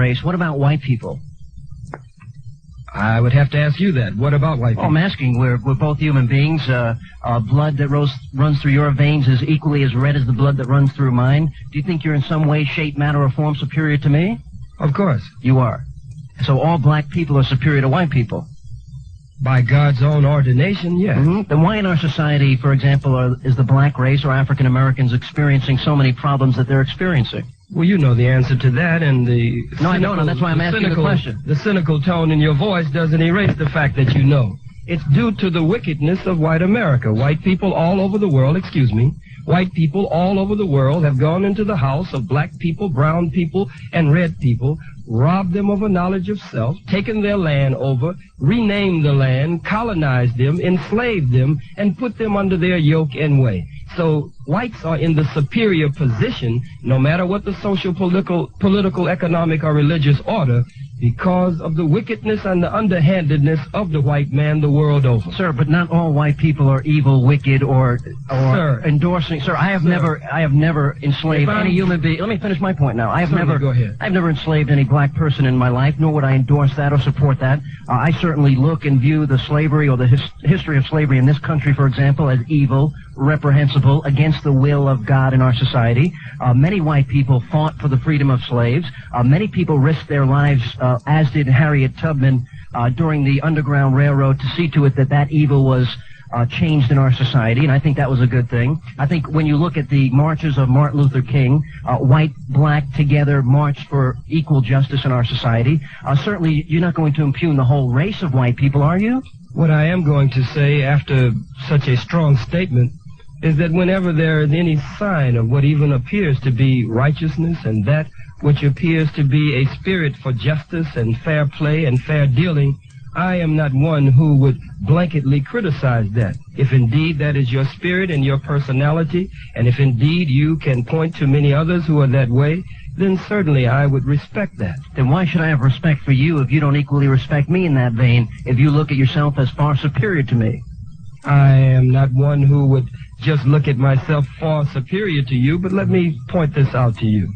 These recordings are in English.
race. What about white people? I would have to ask you that. What about white people? I'm asking. We're both human beings. Blood that runs through your veins is equally as red as the blood that runs through mine. Do you think you're in some way, shape, manner, or form superior to me? Of course. You are. So all black people are superior to white people? By God's own ordination, yes. Mm-hmm. Then why in our society, for example, is the black race or African Americans experiencing so many problems that they're experiencing? Well, you know the answer to that, and the... No, I don't know. That's why I'm asking the question. The cynical tone in your voice doesn't erase the fact that you know. It's due to the wickedness of white America. White people all over the world, white people all over the world have gone into the house of black people, brown people, and red people, robbed them of a knowledge of self, taken their land over, renamed the land, colonized them, enslaved them, and put them under their yoke and way. So whites are in the superior position, no matter what the social, political, economic, or religious order, because of the wickedness and the underhandedness of the white man the world over. Sir, but not all white people are evil, wicked, or endorsing. Sir, I have never enslaved any human being. Let me finish my point now. I've never enslaved any black person in my life, nor would I endorse that or support that. I certainly look and view the slavery or the history of slavery in this country, for example, as evil, reprehensible, against the will of God in our society. Many white people fought for the freedom of slaves. Many people risked their lives, as did Harriet Tubman, during the Underground Railroad, to see to it that that evil was changed in our society, and I think that was a good thing. I think when you look at the marches of Martin Luther King, white, black together marched for equal justice in our society. Certainly, you're not going to impugn the whole race of white people, are you? What I am going to say after such a strong statement is that whenever there is any sign of what even appears to be righteousness and that which appears to be a spirit for justice and fair play and fair dealing, I am not one who would blanketly criticize that. If indeed that is your spirit and your personality, and if indeed you can point to many others who are that way, then certainly I would respect that. Then why should I have respect for you if you don't equally respect me in that vein, if you look at yourself as far superior to me? I am not one who would just look at myself far superior to you, but let me point this out to you.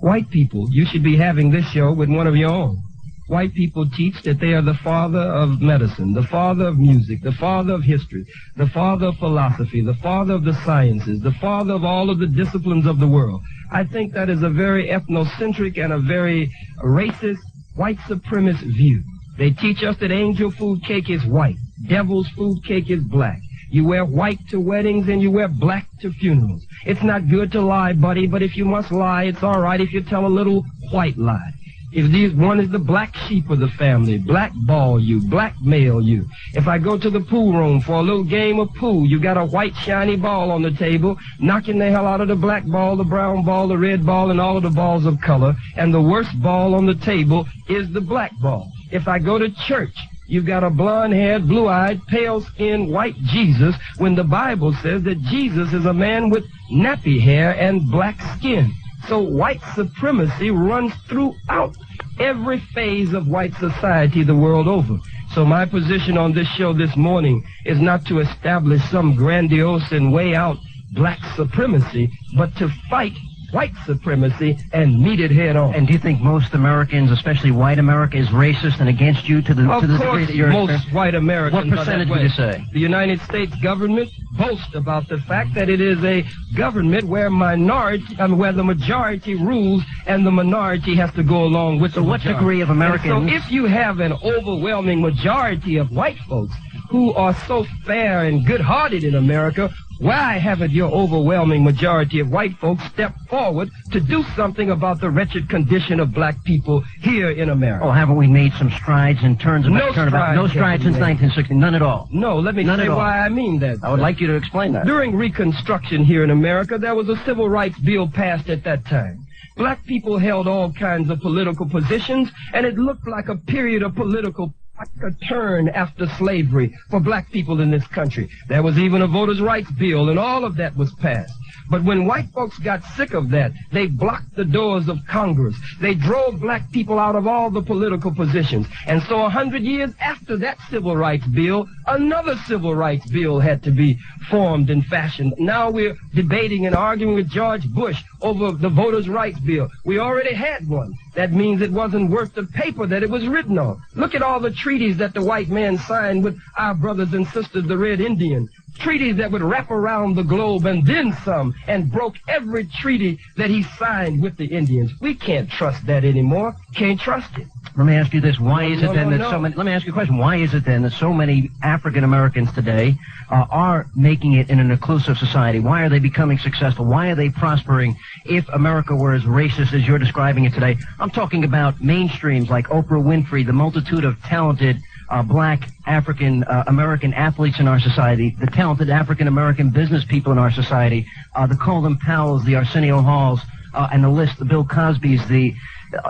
White people, you should be having this show with one of your own. White people teach that they are the father of medicine, the father of music, the father of history, the father of philosophy, the father of the sciences, the father of all of the disciplines of the world. I think that is a very ethnocentric and a very racist, white supremacist view. They teach us that angel food cake is white, devil's food cake is black. You wear white to weddings and you wear black to funerals. It's not good to lie, buddy, but if you must lie, it's all right if you tell a little white lie. If one is the black sheep of the family, blackball you, blackmail you. If I go to the pool room for a little game of pool, you got a white shiny ball on the table, knocking the hell out of the black ball, the brown ball, the red ball, and all of the balls of color. And the worst ball on the table is the black ball. If I go to church, you've got a blonde-haired, blue-eyed, pale-skinned white Jesus, when the Bible says that Jesus is a man with nappy hair and black skin. So white supremacy runs throughout every phase of white society the world over. So my position on this show this morning is not to establish some grandiose and way out black supremacy, but to fight white supremacy and meet it head on. And do you think most Americans, especially white America, is racist and against you to the degree that you're... Of course, most white Americans. What percentage would you say? The United States government boasts about the fact that it is a government where where the majority rules and the minority has to go along with the majority. So what degree of Americans... And so if you have an overwhelming majority of white folks who are so fair and good-hearted in America, why haven't your overwhelming majority of white folks stepped forward to do something about the wretched condition of black people here in America? Oh, haven't we made some strides in terms of... No strides since 1960, none at all. No, let me say why I mean that. I would like you to explain that. During Reconstruction here in America, there was a civil rights bill passed at that time. Black people held all kinds of political positions, and it looked like a period of a turn after slavery for black people in this country. There was even a voters' rights bill, and all of that was passed. But when white folks got sick of that, they blocked the doors of Congress. They drove black people out of all the political positions. And so 100 years after that civil rights bill, another civil rights bill had to be formed and fashioned. Now we're debating and arguing with George Bush over the voters' rights bill. We already had one. That means it wasn't worth the paper that it was written on. Look at all the treaties that the white man signed with our brothers and sisters, the Red Indians. Treaties that would wrap around the globe and then some, and broke every treaty that he signed with the Indians. We can't trust that anymore. Can't trust it. Let me ask you this. Why is it then that so many... Let me ask you a question. Why is it then that so many African Americans today are making it in an inclusive society? Why are they becoming successful? Why are they prospering if America were as racist as you're describing it today? I'm talking about mainstreams like Oprah Winfrey, the multitude of talented black African American athletes in our society, the talented African American business people in our society, the Colin Powells, the Arsenio Halls, and the list, the Bill Cosbys, the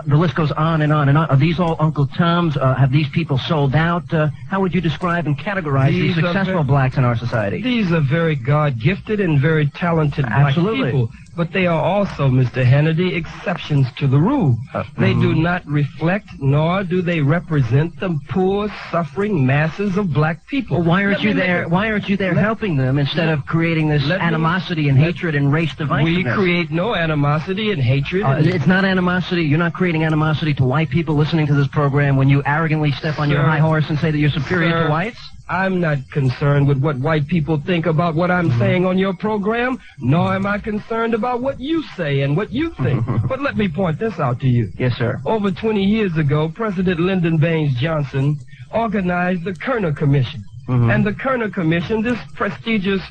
list goes on and on and on. Are these all Uncle Toms? Have these people sold out? How would you describe and categorize these successful blacks in our society? These are very God-gifted and very talented black people. But they are also, Mr. Hannity, exceptions to the rule. They do not reflect, nor do they represent the poor, suffering masses of black people. Well, why aren't you there? Why aren't you there helping them instead of creating this animosity and hatred and race divisiveness? We create no animosity and hatred. It's not animosity. You're not creating animosity to white people listening to this program when you arrogantly step on your high horse and say that you're superior to whites? I'm not concerned with what white people think about what I'm saying on your program, nor am I concerned about what you say and what you think. But let me point this out to you. Yes, sir. Over 20 years ago, President Lyndon Baines Johnson organized the Kerner Commission. And the Kerner Commission, this prestigious,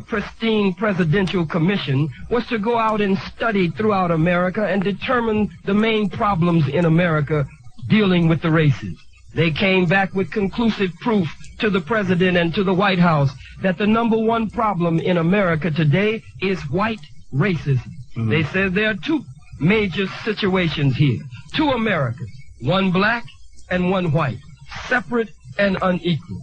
pristine presidential commission, was to go out and study throughout America and determine the main problems in America dealing with the races. They came back with conclusive proof to the president and to the White House that the number one problem in America today is white racism. They said there are two major situations here. Two Americas, one black and one white, separate and unequal.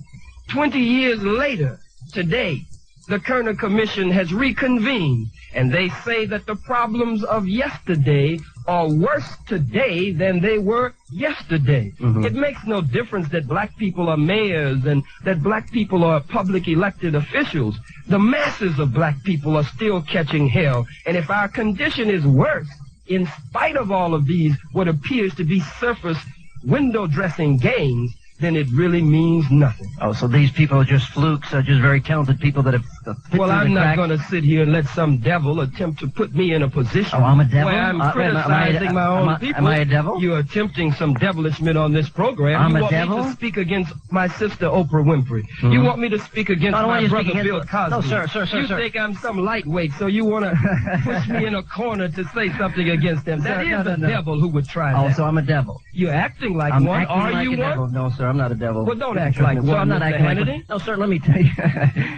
20 years later, today, the Kerner Commission has reconvened, and they say that the problems of yesterday are worse today than they were yesterday. It makes no difference that black people are mayors and that black people are public elected officials. The masses of black people are still catching hell. And if our condition is worse, in spite of all of these, what appears to be surface window dressing gains, then it really means nothing. Oh, so these people are just flukes, just very talented people that have Well, I'm not going to sit here and let some devil attempt to put me in a position I'm a devil? where I'm criticizing my own people. Am I a devil? You are attempting some devilishment on this program. I'm a devil? You want me to speak against my sister Oprah Winfrey. You want me to speak against my brother Bill Cosby. No, sir. You think I'm some lightweight, so you want to push me in a corner to say something against them. That is the devil who would try that. Oh, so I'm a devil. You're acting like I'm one. Acting Are like you a one? Devil. No, sir, I'm not a devil. Well, don't act like one. So I'm not acting like one. No, sir, let me tell you.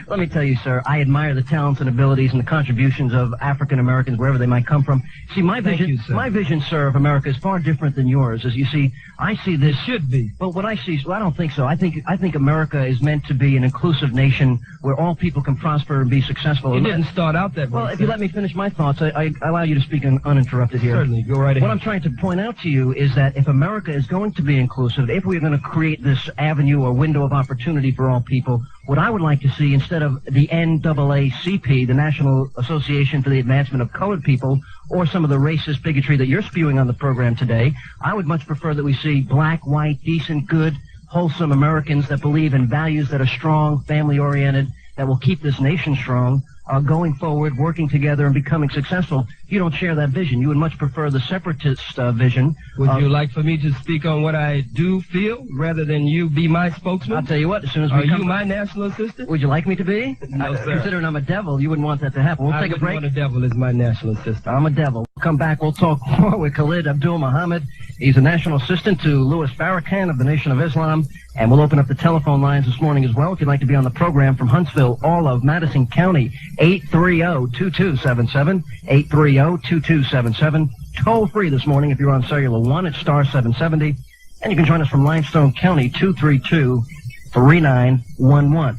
Let me tell you, sir, I admire the talents and abilities and the contributions of African Americans, wherever they might come from. See, my vision, sir, of America is far different than yours. As you see, I see this. It should be. But what I see, I don't think so. I think America is meant to be an inclusive nation where all people can prosper and be successful. It didn't start out that way. Well, if you let me finish my thoughts, I allow you to speak uninterrupted here. Certainly, go right ahead. What I'm trying to point out to you is that if America is going to be inclusive, if we're going to create this avenue or window of opportunity for all people, what I would like to see, instead of the NAACP, the National Association for the Advancement of Colored People, or some of the racist bigotry that you're spewing on the program today, I would much prefer that we see black, white, decent, good, wholesome Americans that believe in values that are strong, family-oriented, that will keep this nation strong, going forward, working together, and becoming successful. You don't share that vision. You would much prefer the separatist vision. Would you like for me to speak on what I do feel, rather than you be my spokesman? I'll tell you what, as soon as we Are you my national assistant? Would you like me to be? No, sir. Considering I'm a devil, you wouldn't want that to happen. We'll take a break. I wouldn't want a devil as my national assistant. I'm a devil. We'll come back. We'll talk more with Khalid Mohammed. He's a national assistant to Louis Farrakhan of the Nation of Islam. And we'll open up the telephone lines this morning as well. If you'd like to be on the program from Huntsville, all of Madison County, 830-2277, 830-2277. Toll free this morning if you're on Cellular 1 at star 770. And you can join us from Limestone County, 232-3911.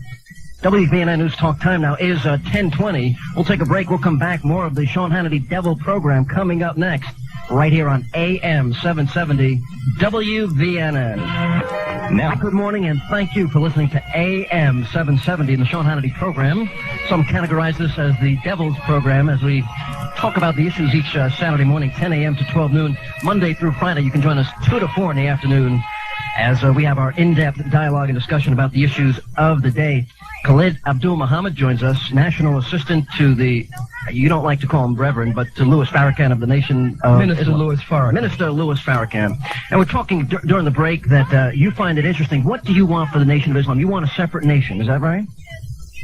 WVNN News Talk time now is 10:20. We'll take a break. We'll come back. More of the Sean Hannity Devil program coming up next, right here on AM 770 WVNN. Now, good morning, and thank you for listening to AM 770 in the Sean Hannity program. Some categorize this as the Devil's program as we talk talk about the issues each Saturday morning, 10 a.m. to 12 noon, Monday through Friday. You can join us 2 to 4 in the afternoon as we have our in-depth dialogue and discussion about the issues of the day. Khalid Mohammed joins us, National Assistant to the, you don't like to call him Reverend, but to Louis Farrakhan of the Nation of Minister Islam. Louis Farrakhan. Minister Louis Farrakhan. And we're talking during the break that you find it interesting. What do you want for the Nation of Islam? You want a separate nation, is that right?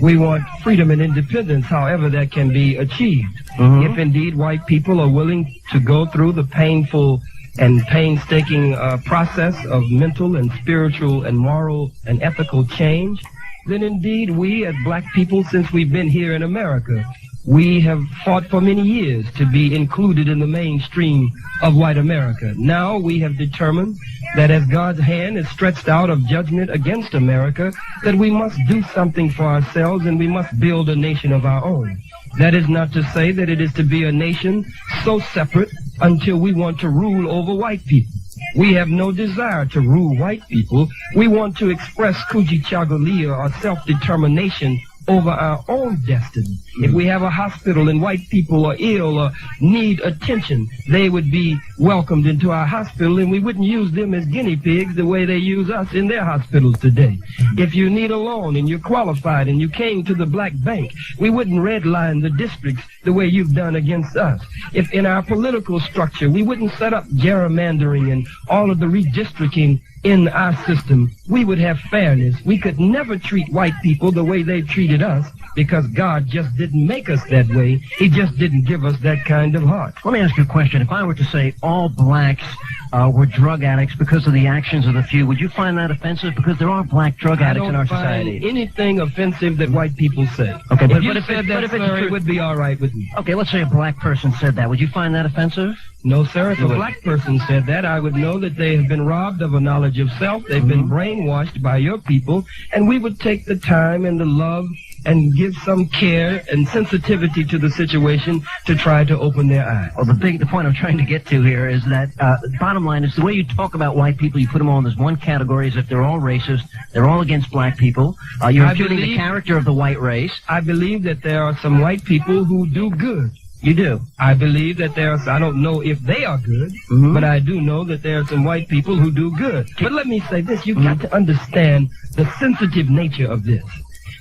We want freedom and independence, however that can be achieved. If indeed white people are willing to go through the painful and painstaking process of mental and spiritual and moral and ethical change, then indeed we as black people, since we've been here in America, we have fought for many years to be included in the mainstream of white America. Now we have determined that as God's hand is stretched out of judgment against America, that we must do something for ourselves and we must build a nation of our own. That is not to say that it is to be a nation so separate until we want to rule over white people. We have no desire to rule white people. We want to express kujichagulia, or self-determination, over our own destiny. If we have a hospital and white people are ill or need attention, they would be welcomed into our hospital, and we wouldn't use them as guinea pigs the way they use us in their hospitals today. If you need a loan and you're qualified and you came to the black bank, we wouldn't redline the districts the way you've done against us. If in our political structure, we wouldn't set up gerrymandering and all of the redistricting in our system, we would have fairness. We could never treat white people the way they treated us, because God just didn't make us that way. He just didn't give us that kind of heart. Let me ask you a question. If I were to say all blacks were drug addicts because of the actions of the few, would you find that offensive? Because there are black drug addicts in our society. I don't find anything offensive that white people say. Okay, but if it would be all right with me. Okay, let's say a black person said that. Would you find that offensive? No, sir. If a black person said that, I would know that they have been robbed of a knowledge of self. They've been brainwashed by your people, and we would take the time and the love and give some care and sensitivity to the situation to try to open their eyes. Well, the point I'm trying to get to here is that bottom line is the way you talk about white people, you put them all in this one category as if they're all racist, they're all against black people. You're imputing the character of the white race. I believe that there are some white people who do good. You do? I believe that I don't know if they are good, but I do know that there are some white people who do good. But let me say this, you've got to understand the sensitive nature of this.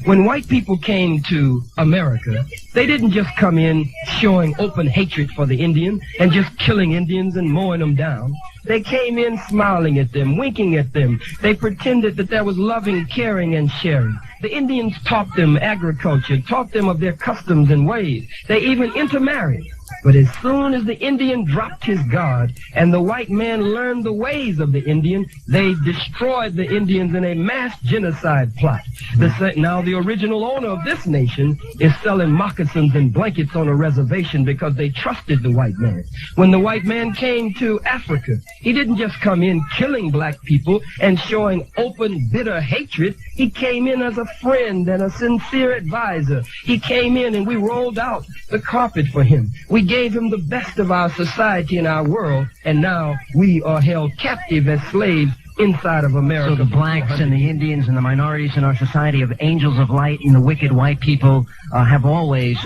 When white people came to America, they didn't just come in showing open hatred for the Indian and just killing Indians and mowing them down. They came in smiling at them, winking at them. They pretended that there was loving, caring, and sharing. The Indians taught them agriculture, taught them of their customs and ways. They even intermarried. But as soon as the Indian dropped his guard and the white man learned the ways of the Indian, they destroyed the Indians in a mass genocide plot. Now the original owner of this nation is selling moccasins and blankets on a reservation because they trusted the white man. When the white man came to Africa, he didn't just come in killing black people and showing open, bitter hatred. He came in as a friend and a sincere advisor. He came in and we rolled out the carpet for him. We gave him the best of our society and our world, and now we are held captive as slaves inside of America. So the blacks and the Indians and the minorities in our society of angels of light and the wicked white people have always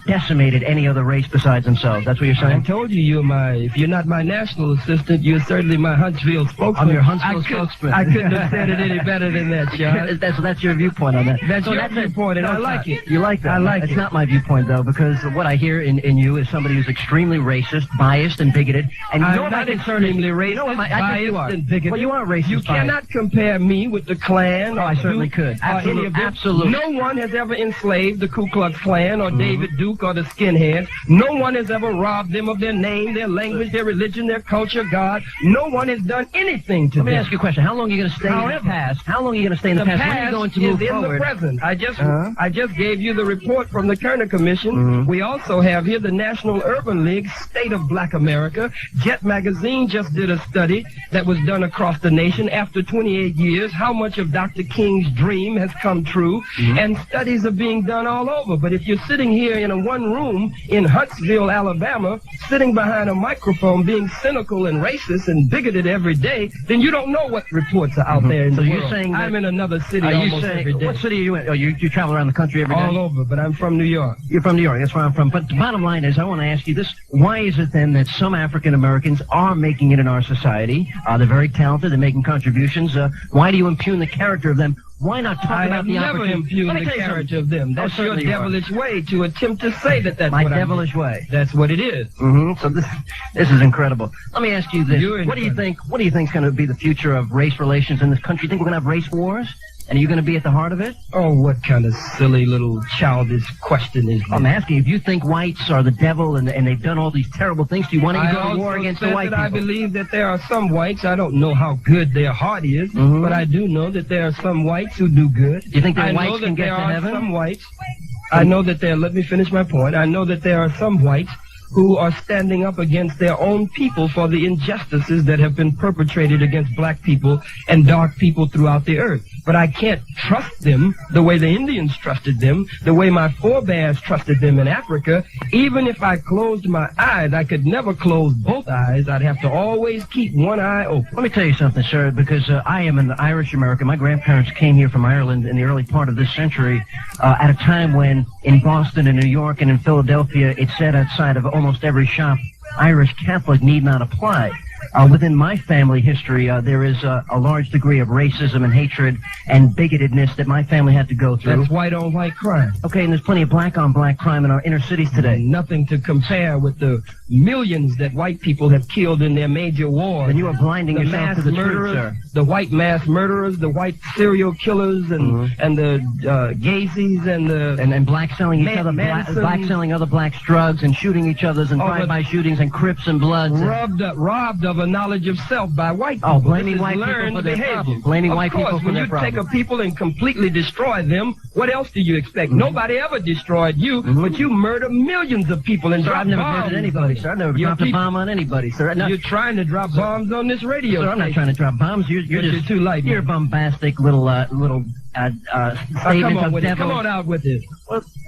decimated any other race besides themselves. That's what you're saying? I told you, if you're not my national assistant, you're certainly my Huntsville spokesman. I'm your Huntsville spokesman. I couldn't have said it any better than that, John. That's your viewpoint on that. That's your viewpoint, and I like it. You like that? I like it. It's not my viewpoint, though, because what I hear in you is somebody who's extremely racist, biased, and bigoted. And I'm not extremely racist, biased, and bigoted. Well, you are racist. You cannot compare me with the Klan. Oh, I certainly could. Absolutely. No one has ever enslaved the Ku Klux Klan or David Duke or the skinheads. No one has ever robbed them of their name, their language, their religion, their culture, God. No one has done anything to them. Let me ask you a question. How long are you going to stay in the past? How long are you going to stay in the past? When are you going to move forward? The present. I just gave you the report from the Kerner Commission. We also have here the National Urban League, State of Black America. Jet Magazine just did a study that was done across the the nation after 28 years how much of Dr. King's dream has come true, and studies are being done all over. But if you're sitting here in a one room in Huntsville, Alabama, sitting behind a microphone being cynical and racist and bigoted every day, then you don't know what reports are out there in the world. Saying I'm in another city almost every day. What city are you in? Oh, you travel around the country every day? All over, but I'm from New York. You're from New York, that's where I'm from. But the bottom line is, I want to ask you this. Why is it then that some African Americans are making it in our society? They're very talented, they're making contributions. Why do you impugn the character of them? Why not talk about the opportunity? I have never impugned the character of them. That's your devilish way to attempt to say that that's my what devilish way. That's what it is. So this is incredible. Let me ask you this. What do you think is going to be the future of race relations in this country? You think we're going to have race wars? And are you going to be at the heart of it? Oh, what kind of silly little childish question is that? I'm asking, if you think whites are the devil and they've done all these terrible things, do you want to go to war against the white people? I believe that there are some whites. I don't know how good their heart is, but I do know that there are some whites who do good. Do you think that whites can get to heaven? Some whites. I know that let me finish my point. I know that there are some whites who are standing up against their own people for the injustices that have been perpetrated against black people and dark people throughout the earth. But I can't trust them the way the Indians trusted them, the way my forebears trusted them in Africa. Even if I closed my eyes, I could never close both eyes. I'd have to always keep one eye open. Let me tell you something, sir, because I am an Irish American. My grandparents came here from Ireland in the early part of this century at a time when in Boston and New York and in Philadelphia it said outside of almost every shop, Irish Catholic need not apply. Within my family history, there is a large degree of racism and hatred and bigotedness that my family had to go through. That's white-on-white crime. Okay, and there's plenty of black-on-black crime in our inner cities today. Nothing to compare with the millions that white people have killed in their major wars. And you are blinding yourself to the truth, sir. The white mass murderers, the white serial killers, and the gays and the... And black selling each other, black selling other blacks drugs and shooting each other's and drive-by shootings and Crips and Bloods. Robbed of a knowledge of self by white people. Oh, blaming white people for their problem. Blaming white people for their problem. When you take a people and completely destroy them, what else do you expect? Nobody ever destroyed you, but you murder millions of people and drop bombs. I've never murdered anybody, sir. I've never dropped a bomb on anybody, sir. You're trying to drop bombs on this radio. Sir, I'm not trying to drop bombs. You're just too light. You're bombastic little statements of devil. Come on out with it.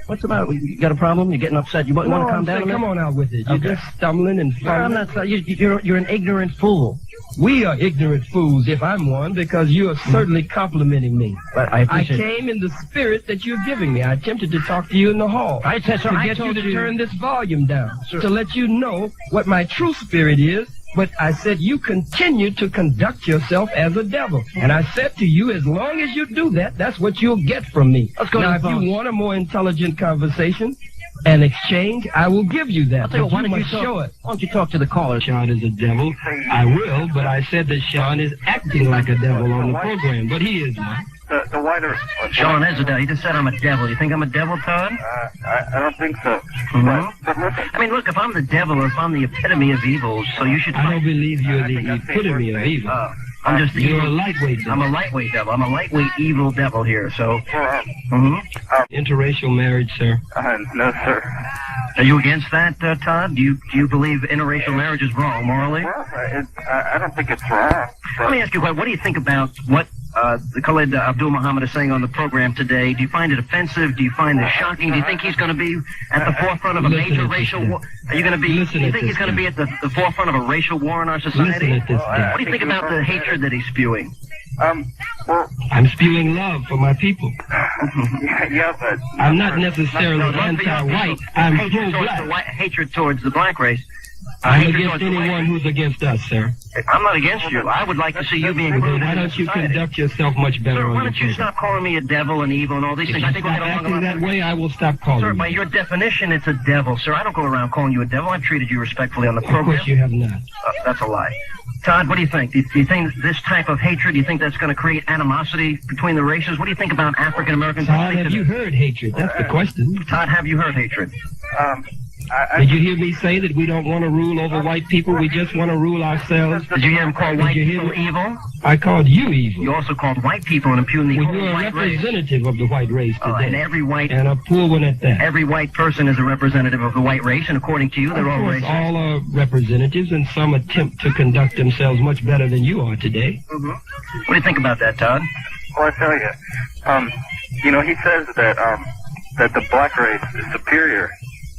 What's the matter? You got a problem? You're getting upset? You want to calm down? Come on out with it. You're just stumbling and fumbling. I'm not. You're an ignorant fool. We are ignorant fools, if I'm one, because you are certainly complimenting me. But I came in the spirit that you're giving me. I attempted to talk to you in the hall. I said, sir, to get you to turn this volume down, to let you know what my true spirit is. But I said, you continue to conduct yourself as a devil. And I said to you, as long as you do that, that's what you'll get from me. Let's go now, if you want a more intelligent conversation and exchange, I will give you that. But why don't you show it? Why don't you talk to the caller? Sean is a devil. I will, but I said that Sean is acting like a devil on the program, but he is not. The whiter... Sean is a devil. He just said I'm a devil. You think I'm a devil, Todd? I don't think so. I mean, look, if I'm the devil or if I'm the epitome of evil, so you should... I don't believe you're the epitome of evil. I'm just You're a lightweight devil. I'm a lightweight devil. I'm a lightweight evil devil here, so... Interracial marriage, sir? No, sir. Are you against that, Todd? Do you believe interracial marriage is wrong, morally? Well, I don't think it's wrong. Let me ask you, what do you think about what Khalid Abdul Muhammad is saying on the program today? Do you find it offensive? Do you find it shocking? Do you think he's going to be at the forefront of a major racial war? Are you going to be? Do you think he's going to be at the forefront of a racial war in our society? What do you think about the hatred that he's spewing? Well, I'm spewing love for my people. yeah, but I'm not necessarily anti-white. I'm pro-black. Hatred towards the black race. I'm against anyone who's against us, sir. I'm not against you. I would like to see you being included. Why don't you conduct yourself much better? Sir, why don't you stop calling me a devil and evil and all these things? I think we'll get along acting that way, I will stop calling Sir, you. by your definition, it's a devil. Sir, I don't go around calling you a devil. I've treated you respectfully on the program. Of course you have not. That's a lie. Todd, what do you think? Do you think this type of hatred, do you think that's going to create animosity between the races? What do you think about African Americans? Todd, have you heard hatred? That's the question. Todd, have you heard hatred? Did you hear me say that we don't want to rule over white people? We just want to rule ourselves. Did you hear him call white people evil? I called you evil. You also called white people and impugned the whole You're a white race. representative of the white race today. And every white... And a poor one at that. Every white person is a representative of the white race, and according to you, they're all racist. All are representatives, and some attempt to conduct themselves much better than you are today. Mm-hmm. What do you think about that, Todd? Well, I tell you, he says that that the black race is superior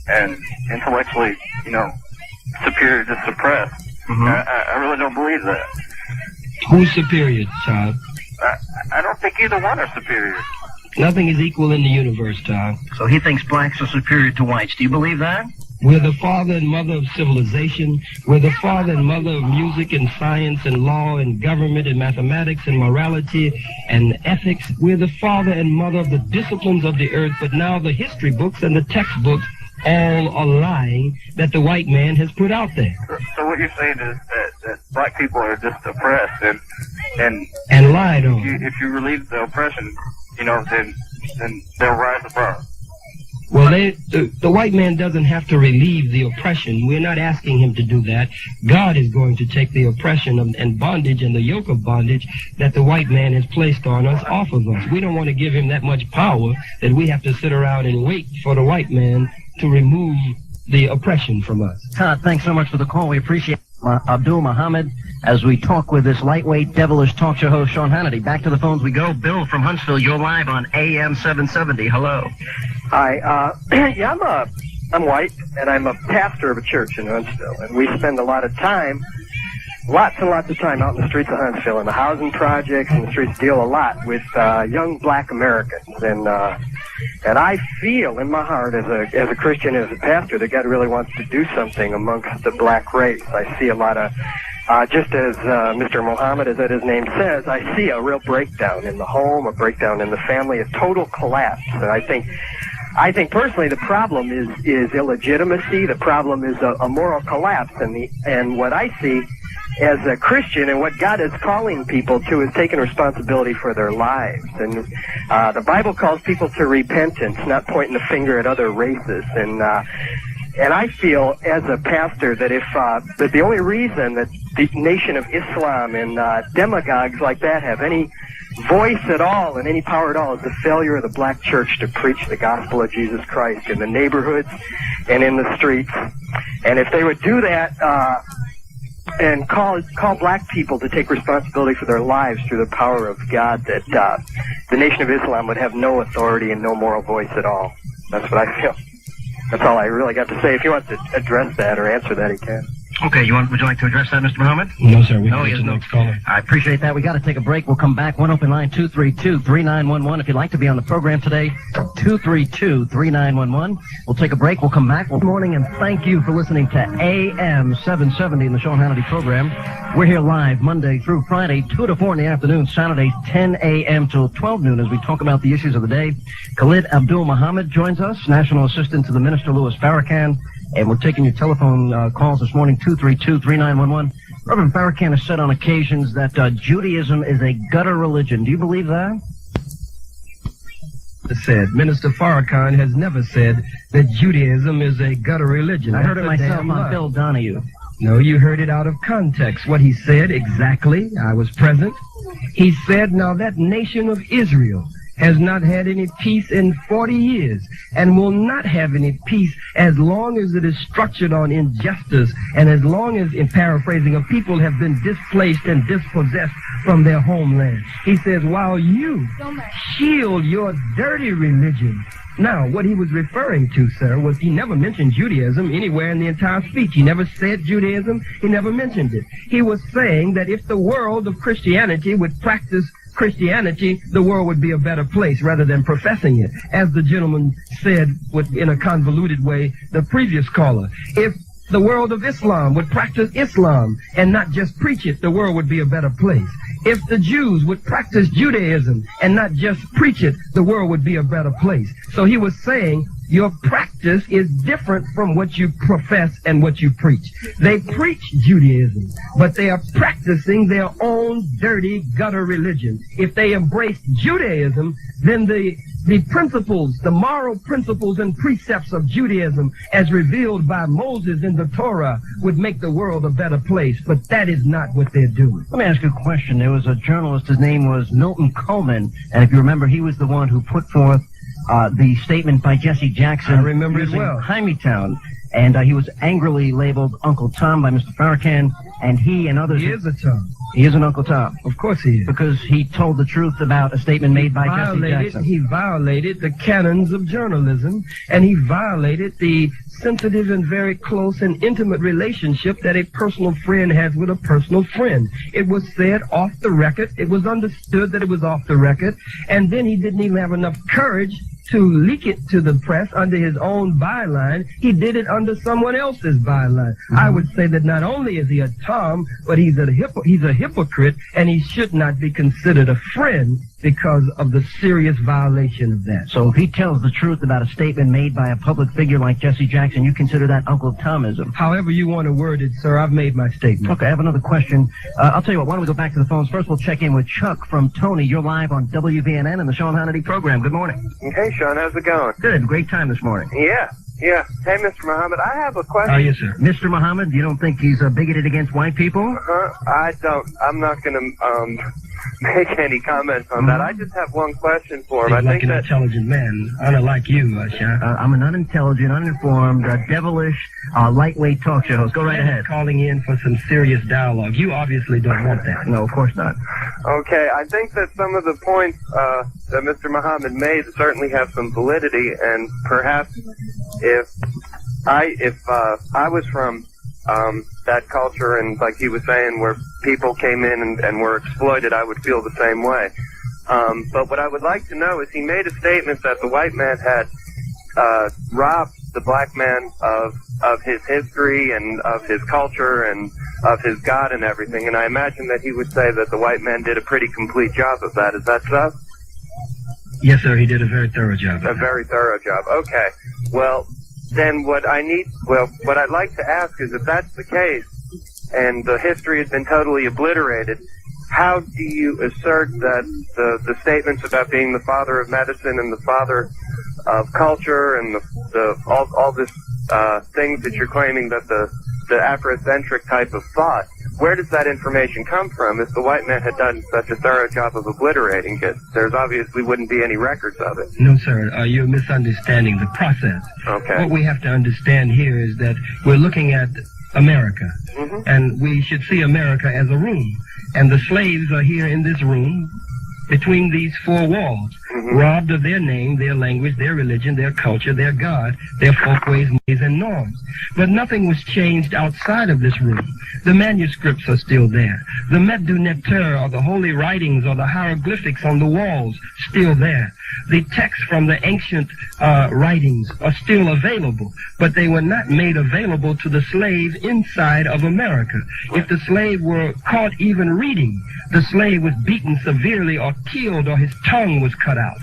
and intellectually, superior to suppressed. Mm-hmm. I really don't believe that. Who's superior, Todd? I don't think either one are superior. Nothing is equal in the universe, Todd. So he thinks blacks are superior to whites. Do you believe that? We're the father and mother of civilization. We're the father and mother of music and science and law and government and mathematics and morality and ethics. We're the father and mother of the disciplines of the earth, but now the history books and the textbooks all are lying that the white man has put out there. So what you're saying is that black people are just oppressed and lied on. If you relieve the oppression, then they'll rise above. Well, the white man doesn't have to relieve the oppression. We're not asking him to do that. God is going to take the oppression and bondage and the yoke of bondage that the white man has placed on us off of us. We don't want to give him that much power that we have to sit around and wait for the white man to remove the oppression from us. Todd, thanks so much for the call. We appreciate Abdul Muhammad as we talk with this lightweight, devilish talk show host, Sean Hannity. Back to the phones we go. Bill from Huntsville, you're live on AM 770. Hello. Hi. I'm white, and I'm a pastor of a church in Huntsville, and we spend a lot of time, lots and lots of time out in the streets of Huntsville, and the housing projects and the streets deal a lot with young black Americans, and I feel in my heart as a Christian, as a pastor, that God really wants to do something amongst the black race. I see a lot of, just as Mr. Mohammed, as his name says, I see a real breakdown in the home, a breakdown in the family, a total collapse. And I think personally the problem is illegitimacy. The problem is a moral collapse. And what I see as a Christian and what God is calling people to is taking responsibility for their lives. And the Bible calls people to repentance, not pointing the finger at other races. And I feel as a pastor that that the only reason that the Nation of Islam and demagogues like that have any voice at all and any power at all is the failure of the black church to preach the gospel of Jesus Christ in the neighborhoods and in the streets. And if they would do that and call black people to take responsibility for their lives through the power of God, that the Nation of Islam would have no authority and no moral voice at all. That's what I feel. That's all I really got to say. If he wants to address that or answer that, he can. Okay, would you like to address that, Mr. Muhammad? No, sir. We can get to the next caller. I appreciate that. We got to take a break. We'll come back. One open line, 232-3911. If you'd like to be on the program today, 232-3911. We'll take a break. We'll come back. Good morning, and thank you for listening to AM 770 in the Sean Hannity program. We're here live Monday through Friday, 2 to 4 in the afternoon, Saturday, 10 a.m. till 12 noon as we talk about the issues of the day. Khalid Abdul Muhammad joins us, National Assistant to the Minister Louis Farrakhan. And we're taking your telephone calls this morning, 232-3911. Reverend Farrakhan has said on occasions that Judaism is a gutter religion. Do you believe that? Minister Farrakhan has never said that Judaism is a gutter religion. I heard it myself on Bill Donahue. No, you heard it out of context. What he said exactly, I was present. He said, now that nation of Israel has not had any peace in 40 years and will not have any peace as long as it is structured on injustice and as long as, in paraphrasing, a people have been displaced and dispossessed from their homeland. He says, while you shield your dirty religion. Now, what he was referring to, sir, was he never mentioned Judaism anywhere in the entire speech. He never said Judaism. He never mentioned it. He was saying that if the world of Christianity would practice Christianity, the world would be a better place rather than professing it. As the gentleman said in a convoluted way, the previous caller, if the world of Islam would practice Islam and not just preach it, the world would be a better place. If the Jews would practice Judaism and not just preach it, the world would be a better place. So he was saying, your practice is different from what you profess and what you preach. They preach Judaism, but they are practicing their own dirty gutter religion. If they embraced Judaism, then the principles, the moral principles and precepts of Judaism as revealed by Moses in the Torah would make the world a better place, but that is not what they're doing. Let me ask you a question. There was a journalist, his name was Milton Coleman, and if you remember, he was the one who put forth the statement by Jesse Jackson. I remember it well. Hymietown. And he was angrily labeled Uncle Tom by Mr. Farrakhan, and he and others... He is a Tom. He is an Uncle Tom. Of course he is. Because he told the truth about a statement made by Jesse Jackson. He violated the canons of journalism, and he violated the sensitive and very close and intimate relationship that a personal friend has with a personal friend. It was said off the record. It was understood that it was off the record, and then he didn't even have enough courage to leak it to the press under his own byline. He did it under someone else's byline. I would say that not only is he a Tom, but he's a hypocrite, and he should not be considered a friend because of the serious violation of that. So if he tells the truth about a statement made by a public figure like Jesse Jackson, you consider that Uncle Tomism? However you want to word it, sir, I've made my statement. Okay, I have another question. I'll tell you what, why don't we go back to the phones? First, we'll check in with Chuck from Tony. You're live on WVNN and the Sean Hannity program. Good morning. Hey, Sean, how's it going? Good, great time this morning. Yeah. Hey, Mr. Muhammad, I have a question. Oh, yes, sir. Mr. Muhammad, you don't think he's bigoted against white people? I don't. I'm not going to make any comments on that. I just have one question for him. He's like an intelligent man, unlike you, Sean. I'm an unintelligent, uninformed, devilish, lightweight talk show host. Go right ahead. Calling in for some serious dialogue. You obviously don't want that. No, of course not. Okay, I think that some of the points that Mr. Muhammad made certainly have some validity, and perhaps if I was from that culture, and like he was saying, where people came in and were exploited, I would feel the same way. But what I would like to know is he made a statement that the white man had robbed the black man of his history and of his culture and of his God and everything, and I imagine that he would say that the white man did a pretty complete job of that. Is that so? Yes, sir, he did a very thorough job. A very thorough job. Okay. Well, then what I'd like to ask is, if that's the case, and the history has been totally obliterated, how do you assert that the statements about being the father of medicine and the father of culture and all this things that you're claiming that the Afrocentric type of thought, where does that information come from? If the white man had done such a thorough job of obliterating it, there's obviously wouldn't be any records of it. No, sir. You're misunderstanding the process. Okay. What we have to understand here is that we're looking at America, and we should see America as a room. And the slaves are here in this room, between these four walls, robbed of their name, their language, their religion, their culture, their God, their folkways, ways, and norms. But nothing was changed outside of this room. The manuscripts are still there. The Meddu Neter, or the holy writings, or the hieroglyphics on the walls, still there. The texts from the ancient writings are still available, but they were not made available to the slave inside of America. If the slave were caught even reading, the slave was beaten severely or killed, or his tongue was cut out.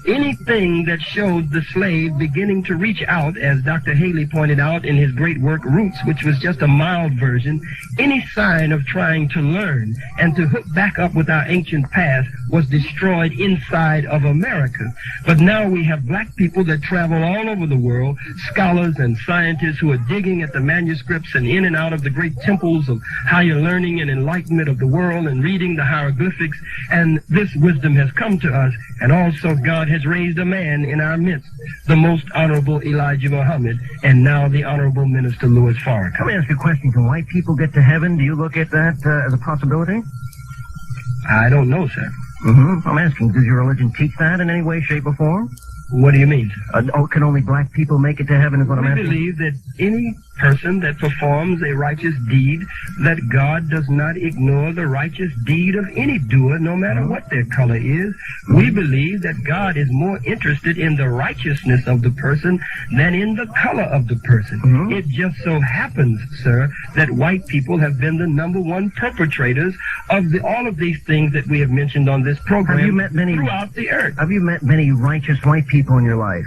Anything that showed the slave beginning to reach out, as Dr. Haley pointed out in his great work Roots, which was just a mild version, any sign of trying to learn and to hook back up with our ancient past was destroyed inside of America. But now we have black people that travel all over the world, scholars and scientists who are digging at the manuscripts and in and out of the great temples of higher learning and enlightenment of the world and reading the hieroglyphics, and this wisdom has come to us, and also God has raised a man in our midst, the most honorable Elijah Muhammad, and now the honorable Minister Louis Farrakhan. Let me ask you a question. Can white people get to heaven? Do you look at that as a possibility? I don't know, sir. I'm asking, does your religion teach that in any way, shape, or form? What do you mean, sir? Can only black people make it to heaven is what I'm asking? We believe that any person that performs a righteous deed, that God does not ignore the righteous deed of any doer, no matter what their color is. We believe that God is more interested in the righteousness of the person than in the color of the person. It just so happens, sir, that white people have been the number one perpetrators of all of these things that we have mentioned on this program. Have you met many throughout the earth? Have you met many righteous white people in your life?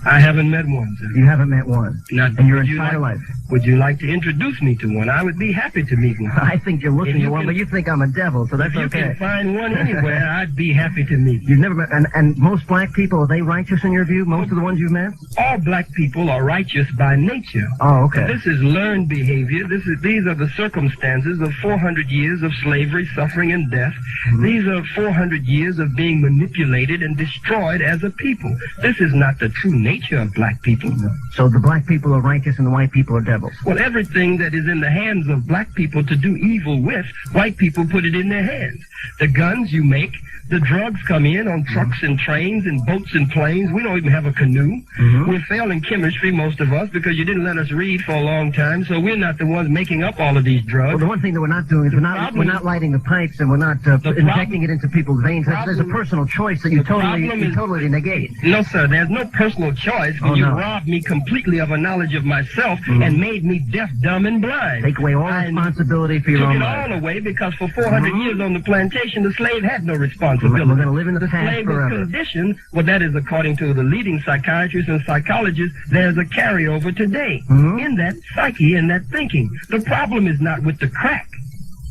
I haven't met one, sir. You haven't met one? Not in your entire life? Would you like to introduce me to one? I would be happy to meet one. I think you're looking at one, but you think I'm a devil, so that's okay. If you can find one anywhere, I'd be happy to meet you. You've never met, and most black people, are they righteous in your view? Most of the ones you've met? All black people are righteous by nature. Oh, okay. This is learned behavior. These are the circumstances of 400 years of slavery, suffering, and death. Mm-hmm. These are 400 years of being manipulated and destroyed as a people. This is not the true nature of black people. So the black people are righteous and the white people are devils? Well, everything that is in the hands of black people to do evil with, white people put it in their hands. The guns you make, the drugs come in on trucks and trains and boats and planes. We don't even have a canoe. Mm-hmm. We're failing chemistry, most of us, because you didn't let us read for a long time, so we're not the ones making up all of these drugs. Well, the one thing that we're not doing is we're not lighting the pipes and we're not injecting it into people's veins. There's a personal choice that you totally negate. No, sir, there's no personal choice when you robbed me completely of a knowledge of myself and made me deaf, dumb, and blind. Take away all responsibility for your own life. Took it all away because for 400 years on the plantation, the slave had no responsibility. We're going to live in the past slave forever. Was conditioned, well, that is according to the leading psychiatrists and psychologists, there's a carryover today in that psyche and that thinking. The problem is not with the crack,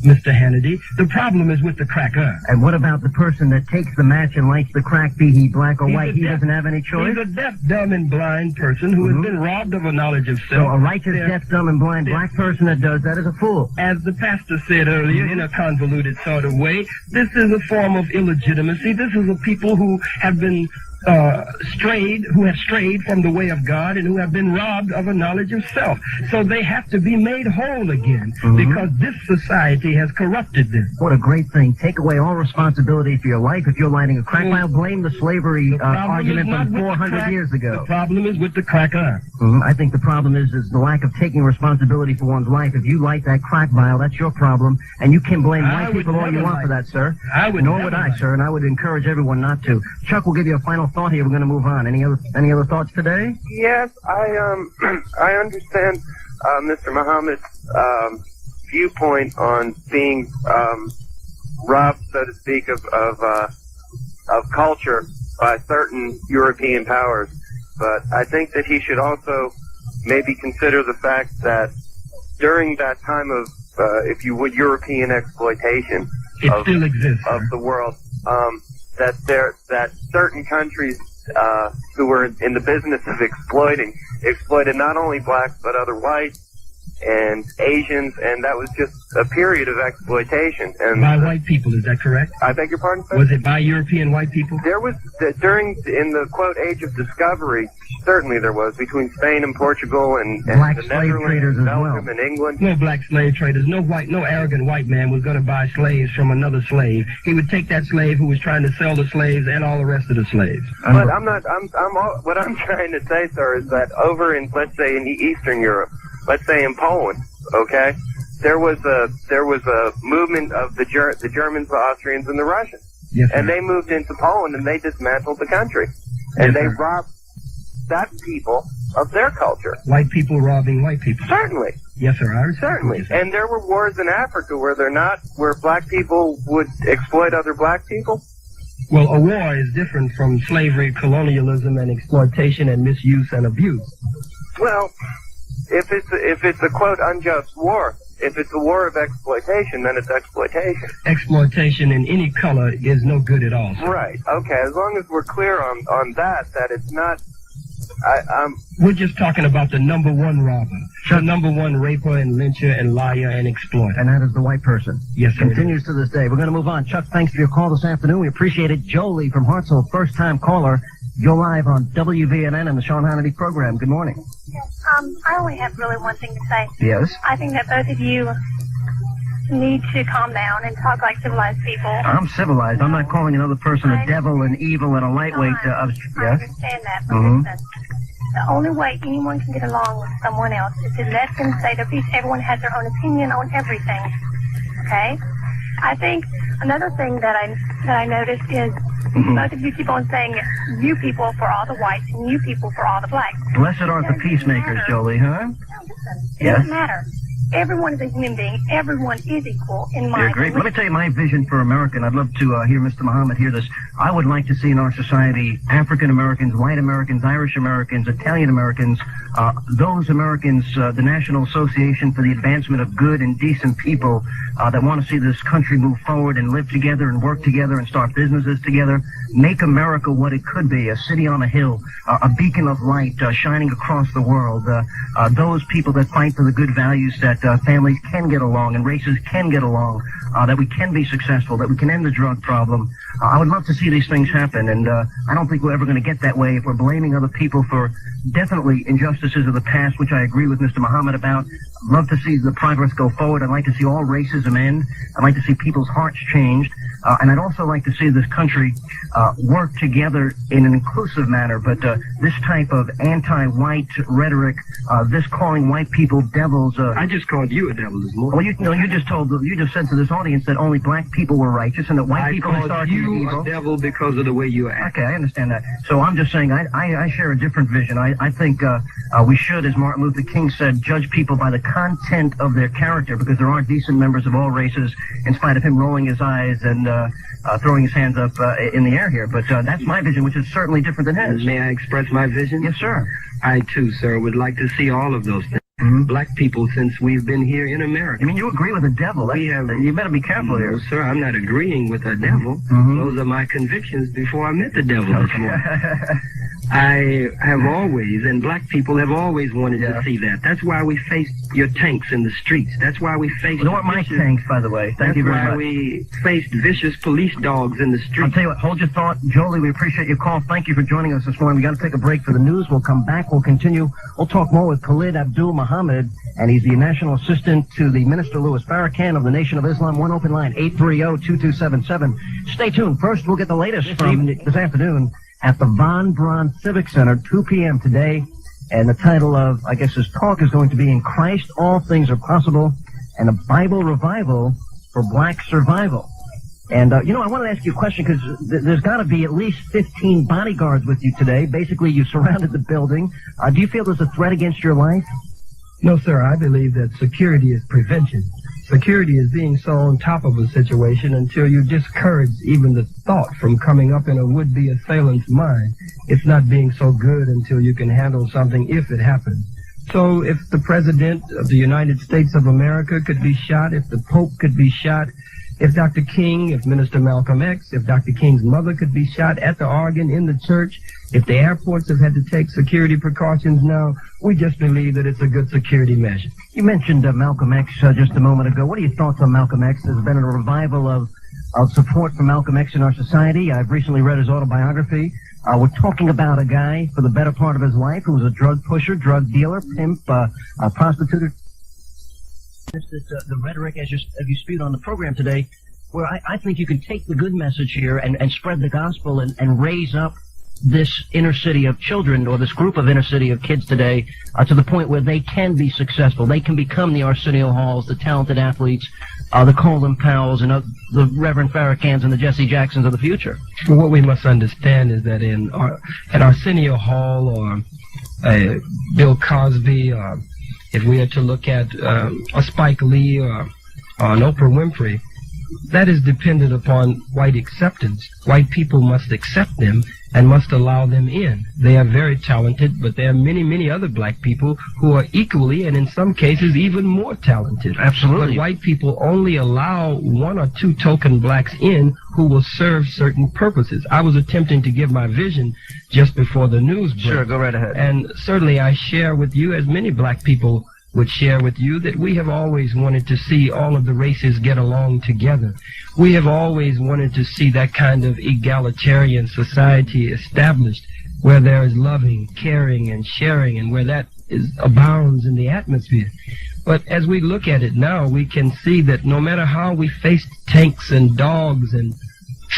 Mr. Hannity. The problem is with the cracker. And what about the person that takes the match and lights the crack, be he black or white? He doesn't have any choice? He's a deaf, dumb, and blind person who has been robbed of a knowledge of self. So a righteous, deaf, dumb, and blind black person that does that is a fool. As the pastor said earlier, in a convoluted sort of way, this is a form of illegitimacy. This is a people who have been who have strayed from the way of God and who have been robbed of a knowledge of self. So they have to be made whole again because this society has corrupted them. What a great thing. Take away all responsibility for your life. If you're lighting a crack pile, blame the slavery argument from 400 years ago. The problem is with the cracker. I think the problem is the lack of taking responsibility for one's life. If you light that crack vial, that's your problem, and you can blame white people all you want for that, sir. Nor would I, sir, and I would encourage everyone not to. Chuck will give you a final thought here. We're going to move on. Any other thoughts today? Yes, I understand Mr. Muhammad's viewpoint on being robbed, so to speak, of culture by certain European powers. But I think that he should also maybe consider the fact that during that time of, if you would, European exploitation still exists of the world, that certain countries who were in the business of exploited not only blacks but other whites and Asians, and that was just a period of exploitation. And by white people, is that correct? I beg your pardon, sir? Was it by European white people? There was, in the, quote, age of discovery, certainly there was, between Spain and Portugal and black the slave Netherlands traders and as well. Belgium and England. No black slave traders. No arrogant white man was going to buy slaves from another slave. He would take that slave who was trying to sell the slaves and all the rest of the slaves. But what I'm trying to say, sir, is that over in, let's say, in Eastern Europe, let's say in Poland, okay, there was a movement of the Germans, the Austrians, and the Russians. Yes, sir. And they moved into Poland and they dismantled the country. And they robbed that people of their culture. White people robbing white people. Certainly. Yes, sir. Certainly. And there were wars in Africa where black people would exploit other black people. Well, a war is different from slavery, colonialism, and exploitation and misuse and abuse. Well, if it's a quote unjust war, if it's a war of exploitation, then it's exploitation. Exploitation in any color is no good at all, sir. Right. Okay. As long as we're clear on that it's not. We're just talking about the number one robber, the number one raper and lyncher and liar and exploiter. And that is the white person. Yes, sir. Continues to this day. We're going to move on. Chuck, thanks for your call this afternoon. We appreciate it. Jolie from Hartselle, first-time caller. You're live on WVNN and the Sean Hannity program. Good morning. Yes. I only have really one thing to say. Yes? I think that both of you need to calm down and talk like civilized people. I'm civilized. I'm not calling another person a devil and evil and a lightweight. I understand that, but listen. The only way anyone can get along with someone else is to let them say their piece. Everyone has their own opinion on everything. Okay? I think another thing that I noticed is both of you keep on saying you people for all the whites and you people for all the blacks. Blessed are the peacemakers, Jolie, huh? No, listen. It doesn't matter. Everyone is a human being. Everyone is equal in my You're great. Let me tell you my vision for America, and I'd love to hear Mr. Mohammed hear this. I would like to see in our society African Americans, white Americans, Irish Americans, Italian Americans, those Americans, the National Association for the Advancement of Good and Decent People that want to see this country move forward and live together and work together and start businesses together. Make America what it could be, a city on a hill, a beacon of light shining across the world. Those people that fight for the good values that families can get along and races can get along, that we can be successful, that we can end the drug problem. I would love to see these things happen, and I don't think we're ever going to get that way if we're blaming other people for definitely injustices of the past, which I agree with Mr. Mohammed about. I'd love to see the progress go forward. I'd like to see all racism end. I'd like to see people's hearts changed. And I'd also like to see this country work together in an inclusive manner. But this type of anti-white rhetoric, this calling white people devils. I just called you a devil this morning. Well, you just said to this audience that only black people were righteous and that white people are you evil. A devil because of the way you act. Okay, I understand that. So I'm just saying I share a different vision. I think we should, as Martin Luther King said, judge people by the content of their character, because there are decent members of all races, in spite of him rolling his eyes and throwing his hands up in the air here. But that's my vision, which is certainly different than his. May I express my vision? Yes, sir. I, too, sir, would like to see all of those things. Black people, since we've been here in America. I mean, you agree with the devil. You better be careful here. No, sir, I'm not agreeing with the devil. Those are my convictions before I met the devil this morning. I have always, and black people have always wanted to see that. That's why we faced your tanks in the streets. That's why we faced... They weren't my tanks, by the way. Thank you very much. That's why we faced vicious police dogs in the streets. I'll tell you what, hold your thought. Jolie, we appreciate your call. Thank you for joining us this morning. We got to take a break for the news. We'll come back. We'll continue. We'll talk more with Khalid Abdul Mohammed, and he's the National Assistant to the Minister Louis Farrakhan of the Nation of Islam. One open line, 830-2277. Stay tuned. First, we'll get the latest from this afternoon at the Von Braun Civic Center, 2 p.m. today. And the title of, I guess, his talk is going to be In Christ All Things Are Possible, and a Bible Revival for Black Survival. And, I want to ask you a question, because there's got to be at least 15 bodyguards with you today. Basically, you surrounded the building. Do you feel there's a threat against your life? No, sir. I believe that security is prevention. Security is being so on top of a situation until you discourage even the thought from coming up in a would-be assailant's mind. It's not being so good until you can handle something if it happens. So if the President of the United States of America could be shot, if the Pope could be shot, if Dr. King, if Minister Malcolm X, if Dr. King's mother could be shot at the organ in the church, if the airports have had to take security precautions now, we just believe that it's a good security measure. You mentioned Malcolm X just a moment ago. What are your thoughts on Malcolm X? There's been a revival of support for Malcolm X in our society. I've recently read his autobiography. We're talking about a guy for the better part of his life who was a drug pusher, drug dealer, pimp, prostitute. The rhetoric as you spewed on the program today, where I think you can take the good message here and spread the gospel and raise up this inner city of children, or this group of inner city of kids today, to the point where they can be successful. They can become the Arsenio Halls, the talented athletes, the Colin Powells, and the Reverend Farrakhans and the Jesse Jacksons of the future. Well, what we must understand is that at Arsenio Hall or Bill Cosby, if we are to look at a Spike Lee or an Oprah Winfrey, that is dependent upon white acceptance. White people must accept them and must allow them in. They are very talented, but there are many, many other black people who are equally, and in some cases, even more talented. Absolutely. But white people only allow one or two token blacks in who will serve certain purposes. I was attempting to give my vision just before the news broke. Sure, go right ahead. And certainly I share with you, as many black people would share with you, that we have always wanted to see all of the races get along together. We have always wanted to see that kind of egalitarian society established, where there is loving, caring, and sharing, and where that abounds in the atmosphere. But as we look at it now, we can see that no matter how we faced tanks and dogs and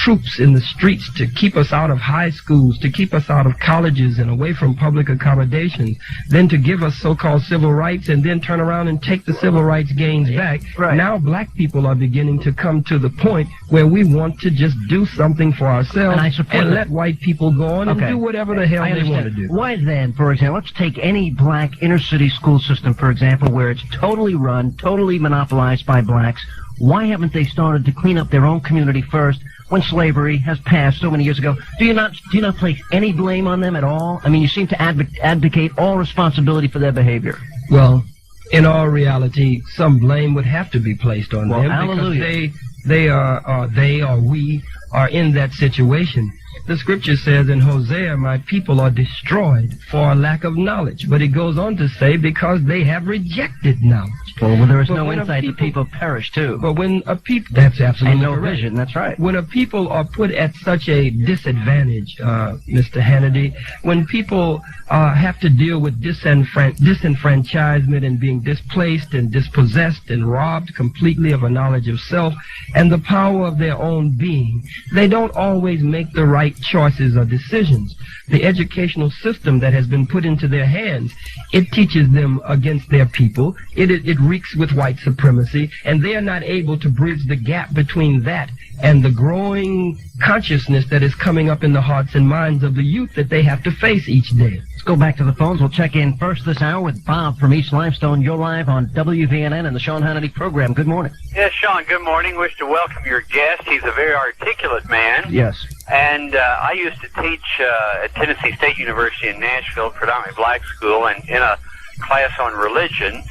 troops in the streets to keep us out of high schools, to keep us out of colleges and away from public accommodations, then to give us so-called civil rights and then turn around and take the civil rights gains back. Right. Now black people are beginning to come to the point where we want to just do something for ourselves and let white people go on and do whatever the hell they want to do. Why then, for example, let's take any black inner-city school system, for example, where it's totally run, totally monopolized by blacks. Why haven't they started to clean up their own community first when slavery has passed so many years ago? Do you not place any blame on them at all? I mean, you seem to advocate all responsibility for their behavior. Well, in all reality, some blame would have to be placed on them hallelujah. because we are in that situation. The scripture says in Hosea, my people are destroyed for a lack of knowledge. But it goes on to say, because they have rejected knowledge. Well, there is no insight. The people perish, too. But when a people... That's absolutely correct. And no vision, that's right. When a people are put at such a disadvantage, Mr. Hannity, when people have to deal with disenfranchisement and being displaced and dispossessed and robbed completely of a knowledge of self and the power of their own being, they don't always make the right choices or decisions. The educational system that has been put into their hands, it teaches them against their people. It reeks with white supremacy, and they are not able to bridge the gap between that and the growing consciousness that is coming up in the hearts and minds of the youth that they have to face each day. Let's go back to the phones. We'll check in first this hour with Bob from East Limestone. You're live on WVNN and the Sean Hannity program. Good morning. Yes, Sean, good morning. Wish to welcome your guest. He's a very articulate man. Yes. And I used to teach at Tennessee State University in Nashville, predominantly black school, and in a class on religion,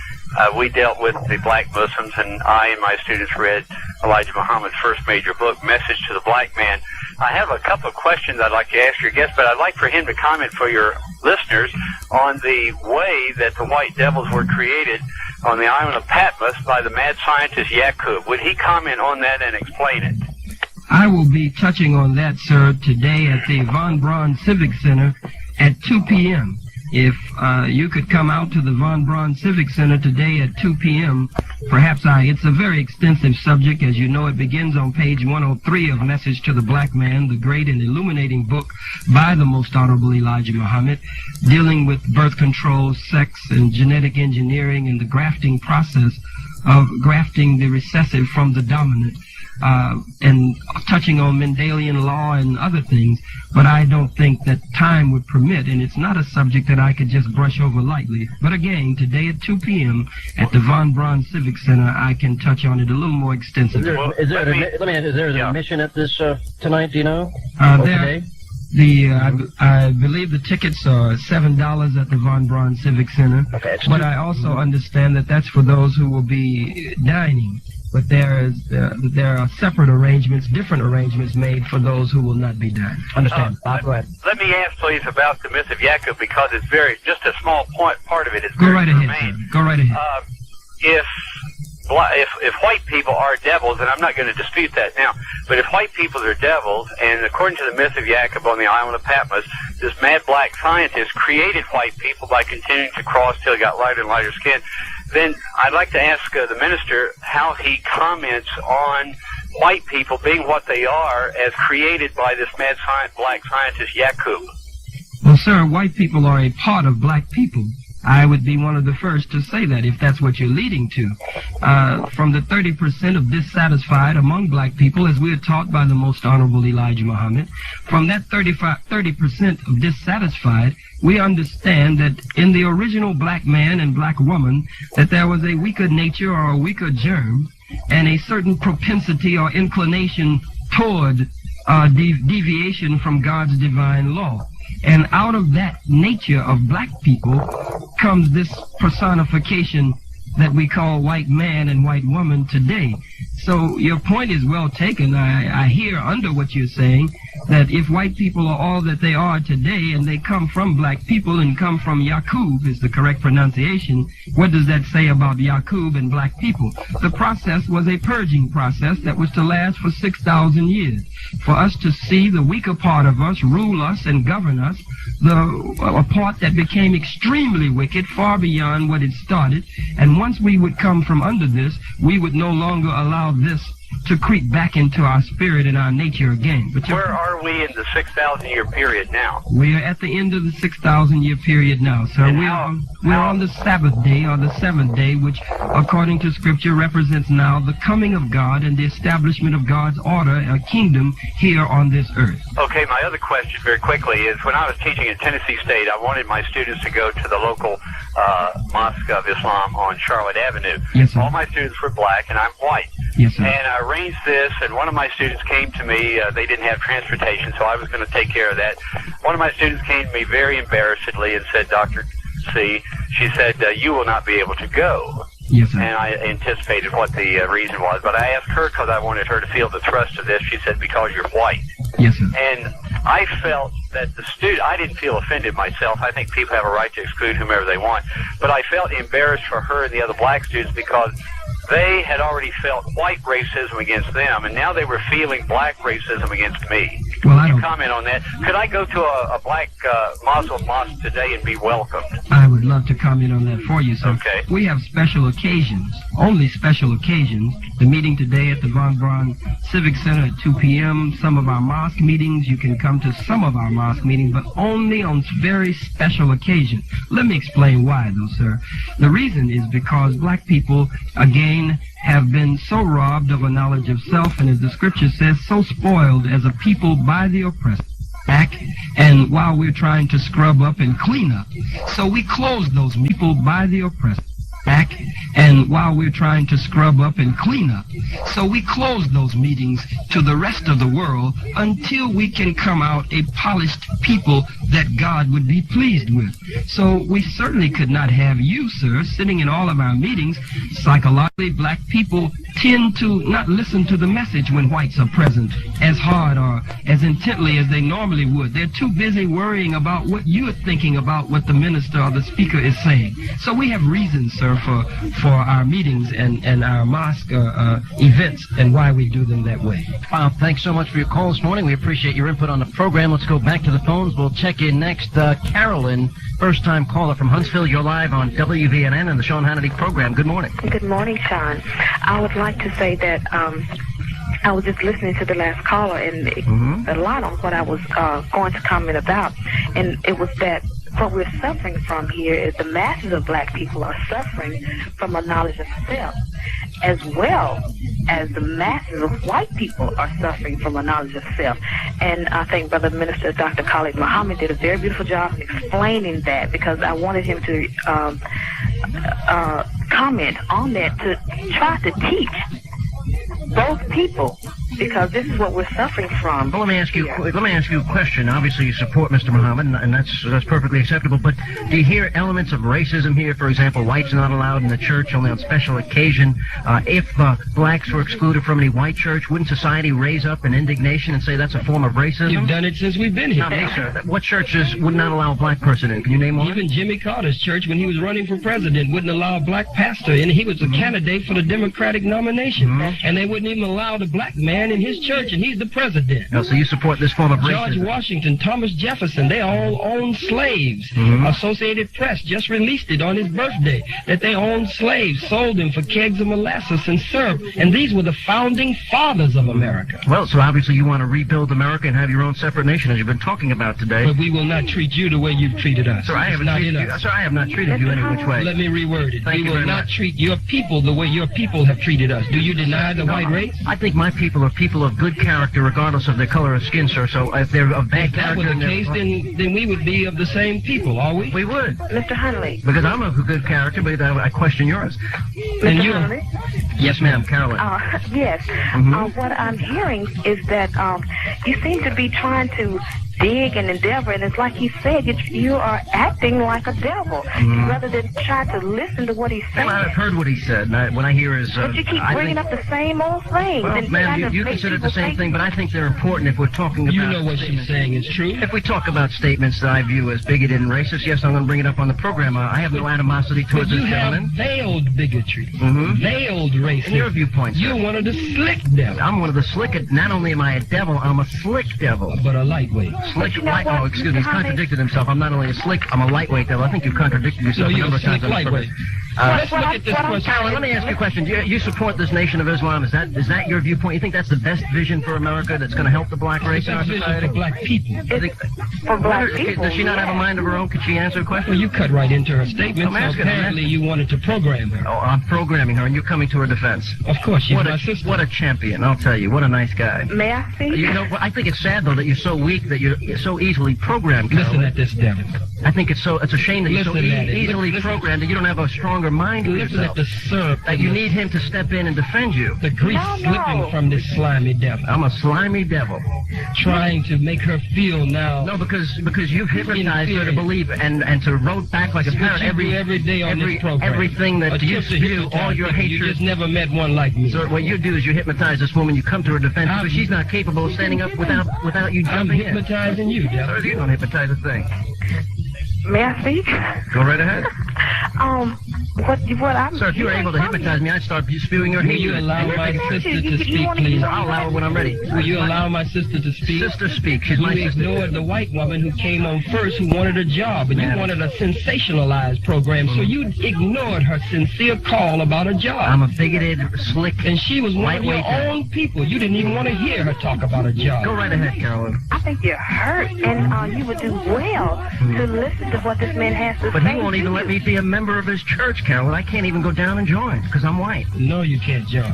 we dealt with the black Muslims, and I and my students read Elijah Muhammad's first major book, Message to the Black Man. I have a couple of questions I'd like to ask your guest, but I'd like for him to comment for your listeners on the way that the white devils were created on the island of Patmos by the mad scientist Yakub. Would he comment on that and explain it? I will be touching on that, sir, today at the Von Braun Civic Center at 2 p.m. If you could come out to the Von Braun Civic Center today at 2 p.m., perhaps it's a very extensive subject. As you know, it begins on page 103 of Message to the Black Man, the great and illuminating book by the Most Honorable Elijah Muhammad, dealing with birth control, sex, and genetic engineering and the grafting process of grafting the recessive from the dominant. And touching on Mendelian law and other things, but I don't think that time would permit, and it's not a subject that I could just brush over lightly. But again, today at 2 p.m. at the Von Braun Civic Center, I can touch on it a little more extensively. Is there an admission at this tonight, do you know? I believe the tickets are $7 at the Von Braun Civic Center, but I also understand that that's for those who will be dining. But there are separate arrangements, different arrangements made for those who will not be dining. Understand. Go ahead. Let me ask, please, about the myth of Yakub, because it's just a small part of it is Go very right germane. ahead, sir. Go right ahead. If white people are devils, and I'm not going to dispute that now, but if white people are devils, and according to the myth of Yakub on the island of Patmos, this mad black scientist created white people by continuing to cross till he got lighter and lighter skin, then I'd like to ask the minister how he comments on white people being what they are as created by this mad black scientist Yakub. Well, sir, white people are a part of black people. I would be one of the first to say that, if that's what you're leading to. From the 30% of dissatisfied among black people, as we are taught by the Most Honorable Elijah Muhammad, from that 30% of dissatisfied, we understand that in the original black man and black woman, that there was a weaker nature or a weaker germ, and a certain propensity or inclination toward deviation from God's divine law. And out of that nature of black people comes this personification that we call white man and white woman today. So your point is well taken. I hear under what you're saying that if white people are all that they are today and they come from black people and come from Yakub is the correct pronunciation, what does that say about Yakub and black people? The process was a purging process that was to last for 6,000 years. For us to see the weaker part of us rule us and govern us, a part that became extremely wicked, far beyond what it started. And once we would come from under this, we would no longer allow this to creep back into our spirit and our nature again. But where are we in the 6,000-year period now? We are at the end of the 6,000-year period now, sir. We're on the Sabbath day, or the seventh day, which, according to Scripture, represents now the coming of God and the establishment of God's order, a kingdom here on this earth. Okay, my other question very quickly is, when I was teaching at Tennessee State, I wanted my students to go to the local Mosque of Islam on Charlotte Avenue. Yes, sir. All my students were black, and I'm white. Yes, sir. And I arranged this, and one of my students came to me. They didn't have transportation, so I was going to take care of that. One of my students came to me very embarrassedly and said, Dr. C, she said, you will not be able to go. Yes, sir. And I anticipated what the reason was, but I asked her because I wanted her to feel the thrust of this. She said, because you're white. Yes, sir. And I felt that the student, I didn't feel offended myself. I think people have a right to exclude whomever they want. But I felt embarrassed for her and the other black students because they had already felt white racism against them, and now they were feeling black racism against me. Well, Can you comment on that? Could I go to a black Muslim mosque today and be welcomed? I would love to comment on that for you, sir. Okay. We have special occasions, only special occasions. The meeting today at the Von Braun Civic Center at 2 p.m., some of our mosque meetings, you can come to some of our mosque meetings, but only on very special occasions. Let me explain why, though, sir. The reason is because black people, again, have been so robbed of a knowledge of self, and as the scripture says, so spoiled as a people by the oppressor. And while we're trying to scrub up and clean up, so we close those people by the oppressor. And while we're trying to scrub up and clean up, so we close those meetings to the rest of the world until we can come out a polished people that God would be pleased with. So we certainly could not have you, sir, sitting in all of our meetings. Psychologically, black people tend to not listen to the message when whites are present as hard or as intently as they normally would. They're too busy worrying about what you're thinking about what the minister or the speaker is saying. So we have reasons, sir, for our meetings and our mosque events and why we do them that way. Bob, thanks so much for your call this morning. We appreciate your input on the program. Let's go back to the phones. We'll check in next. Carolyn, first-time caller from Huntsville. You're live on WVNN and the Sean Hannity program. Good morning. Good morning, Sean. I would like to say that I was just listening to the last caller and a lot on what I was going to comment about, and it was that what we're suffering from here is the masses of black people are suffering from a knowledge of self, as well as the masses of white people are suffering from a knowledge of self. And I think Brother Minister Dr. Khalid Mohammed did a very beautiful job in explaining that, because I wanted him to comment on that, to try to teach both people, because this is what we're suffering from. Well, let me ask you a question. Obviously, you support Mr. Muhammad, and that's perfectly acceptable. But do you hear elements of racism here? For example, whites not allowed in the church only on special occasion. If blacks were excluded from any white church, wouldn't society raise up in indignation and say that's a form of racism? You've done it since we've been here. Not me, sir. What churches would not allow a black person in? Can you name one? Even Jimmy Carter's church, when he was running for president, wouldn't allow a black pastor, and he was a candidate for the Democratic nomination, and they wouldn't even allow the black man in his church, and he's the president. No, so you support this form of racism? George Washington, Thomas Jefferson, they all owned slaves. Associated Press just released it on his birthday, that they owned slaves, sold them for kegs of molasses and syrup, and these were the founding fathers of America. Well, so obviously you want to rebuild America and have your own separate nation, as you've been talking about today. But we will not treat you the way you've treated us. Sir, I have not treated you any which way. Let me reword it. Thank we you will not treat your people the way your people have treated us. Do you deny the white race? I think my people are people of good character regardless of their color of skin, sir. So if they're of bad character... If that was the case, then we would be of the same people, are we? We would. Mr. Huntley. Because I'm of good character, but I question yours. Mr. Huntley? Yes, ma'am, Carolyn. Yes. What I'm hearing is that you seem to be trying to dig and endeavor, and it's like he said, you are acting like a devil rather than try to listen to what he's saying. Well, I've heard what he said, and when I hear his... but you keep bringing up the same old thing. Well, ma'am, you consider the same thing, but I think they're important if we're talking about... You know what she's saying is true. If we talk about statements that I view as bigoted and racist, yes, I'm going to bring it up on the program. I have no animosity towards this gentleman. You have veiled bigotry, veiled racism. In your viewpoint, you're one of the slick devils. I'm one of the slick... Not only am I a devil, I'm a slick devil. But a lightweight. Slick, light, oh, excuse me, he's contradicted himself. I'm not only a slick, I'm a lightweight devil. I think you've contradicted yourself a number of times. Lightweight. Let's look at this question. Carolyn, let me ask you a question. You support this Nation of Islam. Is that your viewpoint? You think that's the best vision for America that's going to help the black race in our society? For black people. For black people. Does she not have a mind of her own? Could she answer a question? Well, you cut right into her statement. I'm asking apparently you wanted to program her. Oh, I'm programming her, and you're coming to her defense. Of course, she's my sister. What a champion, I'll tell you. What a nice guy. May I speak? You know, I think it's sad, though, that you're so weak, that you're so easily programmed, Carolyn. Listen at this devil. I think it's a shame that you're so easily programmed that you don't have a stronger mind to yourself. At the syrup. That you need him to step in and defend you. The grease slipping from this slimy devil. I'm a slimy devil. Trying to make her feel now. No, because you've hypnotized her to believe and to rote back like a parrot every day on this program. Everything that you spew, all your hatred. You just never met one like me. So what you do is you hypnotize this woman, you come to her defense because she's not capable of standing up without you jumping in. I'm hypnotizing you, devil. Sir, you don't hypnotize a thing. May I speak? Go right ahead. What I'm... Sir, if you were able to hypnotize me, I'd start spewing your hatred. Will you allow my sister to speak, please? I'll allow her when I'm ready. Will you allow my sister to speak? Sister, speak. She's my sister. You ignored the white woman who came on first, who wanted a job, and you wanted a sensationalized program, so you ignored her sincere call about a job. I'm a bigoted, slick, and she was one of your own people. You didn't even want to hear her talk about a job. Go right ahead, Carolyn. I think you're hurt, and you would do well to listen to what this man has to say. But he won't even let me be a member of his church, Carolyn. I can't even go down and join because I'm white. No, you can't join.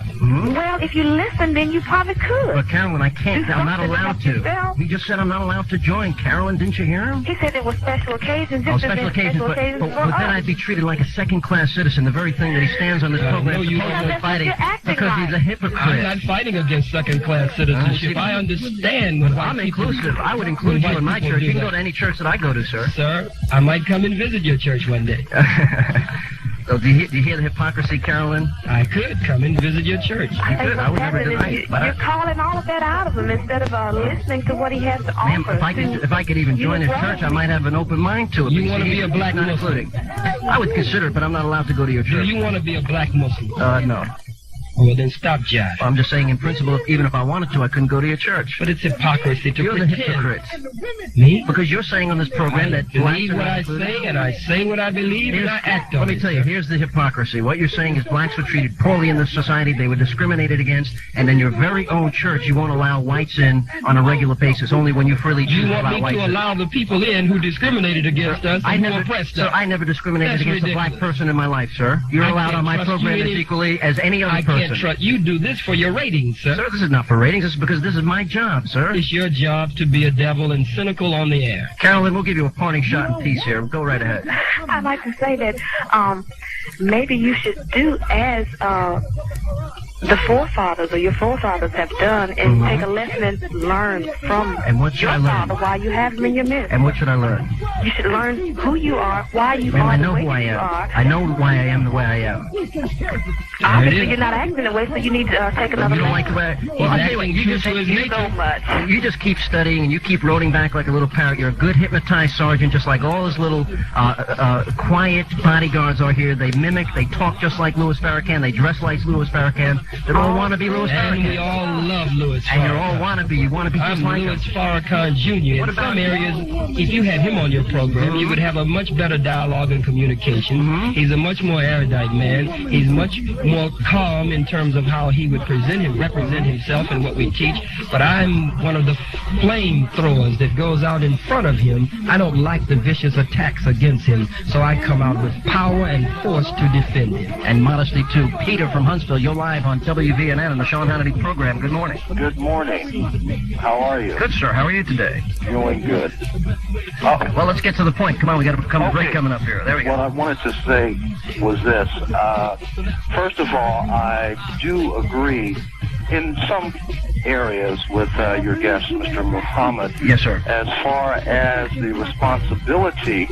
Well, if you listen, then you probably could. But Carolyn, I can't. I'm not allowed to. He just said I'm not allowed to join. Carolyn, didn't you hear him? He said it was special occasions. Special occasions, but then I'd be treated like a second-class citizen. The very thing that he stands on this program supposedly fighting because he's a hypocrite. I'm not fighting against second-class citizenship. I understand. I'm inclusive. I would include you in my church. You can go to any church that I go to, sir. Sir, I might come and visit your church one day. So do you hear the hypocrisy, Carolyn? I could come and visit your church. You could. I would never deny it. You're calling all of that out of him instead of listening to what he has to offer. Ma'am, if I could even join his church, I might have an open mind to it. You want to be a black Muslim? I would consider it, but I'm not allowed to go to your church. Do you want to be a black Muslim? No. Well, then stop jiving. I'm just saying, in principle, even if I wanted to, I couldn't go to your church. But it's hypocrisy to pretend. You're the hypocrite. Me? Because you're saying on this program that believe what I say, and I say what I believe, and I act on it. Let me tell you, here's the hypocrisy. What you're saying is blacks were treated poorly in this society, they were discriminated against, and then your very own church, you won't allow whites in on a regular basis, only when you freely choose to allow whites in. You want me to allow the people in who discriminated against us and who oppressed us? Sir, I never discriminated against a black person in my life, sir. You're allowed on my program as equally as any other person. I can't trust you. Do this for your ratings, sir. Sir, this is not for ratings. This is because this is my job, sir. It's your job to be a devil and cynical on the air. Carolyn, we'll give you a parting shot in peace here. Go right ahead. I'd like to say that maybe you should do as the forefathers or your forefathers have done and take a lesson and learn from your father while you have him in your midst. And what should I learn? You should learn who you are, why you are I know the way who I you am. are. I know why I am the way I am. Obviously, you're not acting that way, so you need to take another You don't like the way Well, I'll tell you what, you just keep studying and you keep rolling back like a little parrot. You're a good hypnotized sergeant, just like all his little quiet bodyguards are here. They mimic, they talk just like Louis Farrakhan, they dress like Louis Farrakhan. They all want to be Louis Farrakhan. And we all love Louis Farrakhan. And you're all wannabe. You want to be just like Louis Farrakhan Jr. In some areas, if you had him on your program, you would have a much better dialogue and communication. He's a much more erudite man. He's much more calm in terms of how he would represent himself and what we teach. But I'm one of the flamethrowers that goes out in front of him. I don't like the vicious attacks against him, so I come out with power and force to defend him. And modesty, too. Peter from Huntsville, you're live on WVNN on the Sean Hannity program. Good morning. Good morning. How are you? Good, sir. How are you today? Doing good. Well, let's get to the point. Come on, we got a break coming up here. There we go. What I wanted to say was this. First of all, I do agree in some areas with your guest, Mr. Muhammad. Yes, sir. As far as the responsibility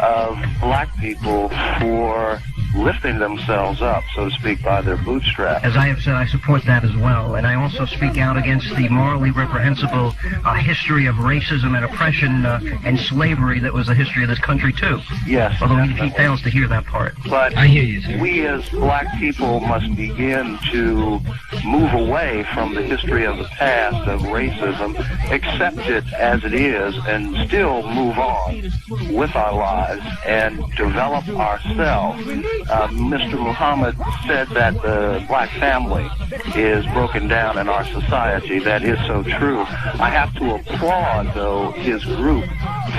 of black people for lifting themselves up, so to speak, by their bootstraps. As I have said, I support that as well, and I also speak out against the morally reprehensible history of racism and oppression and slavery that was the history of this country, too. Yes. Although he fails to hear that part. But I hear you, sir. We as black people must begin to move away from the history of the past of racism, accept it as it is, and still move on with our lives and develop ourselves. Mr. Muhammad said that the black family is broken down in our society. That is so true. I have to applaud, though, his group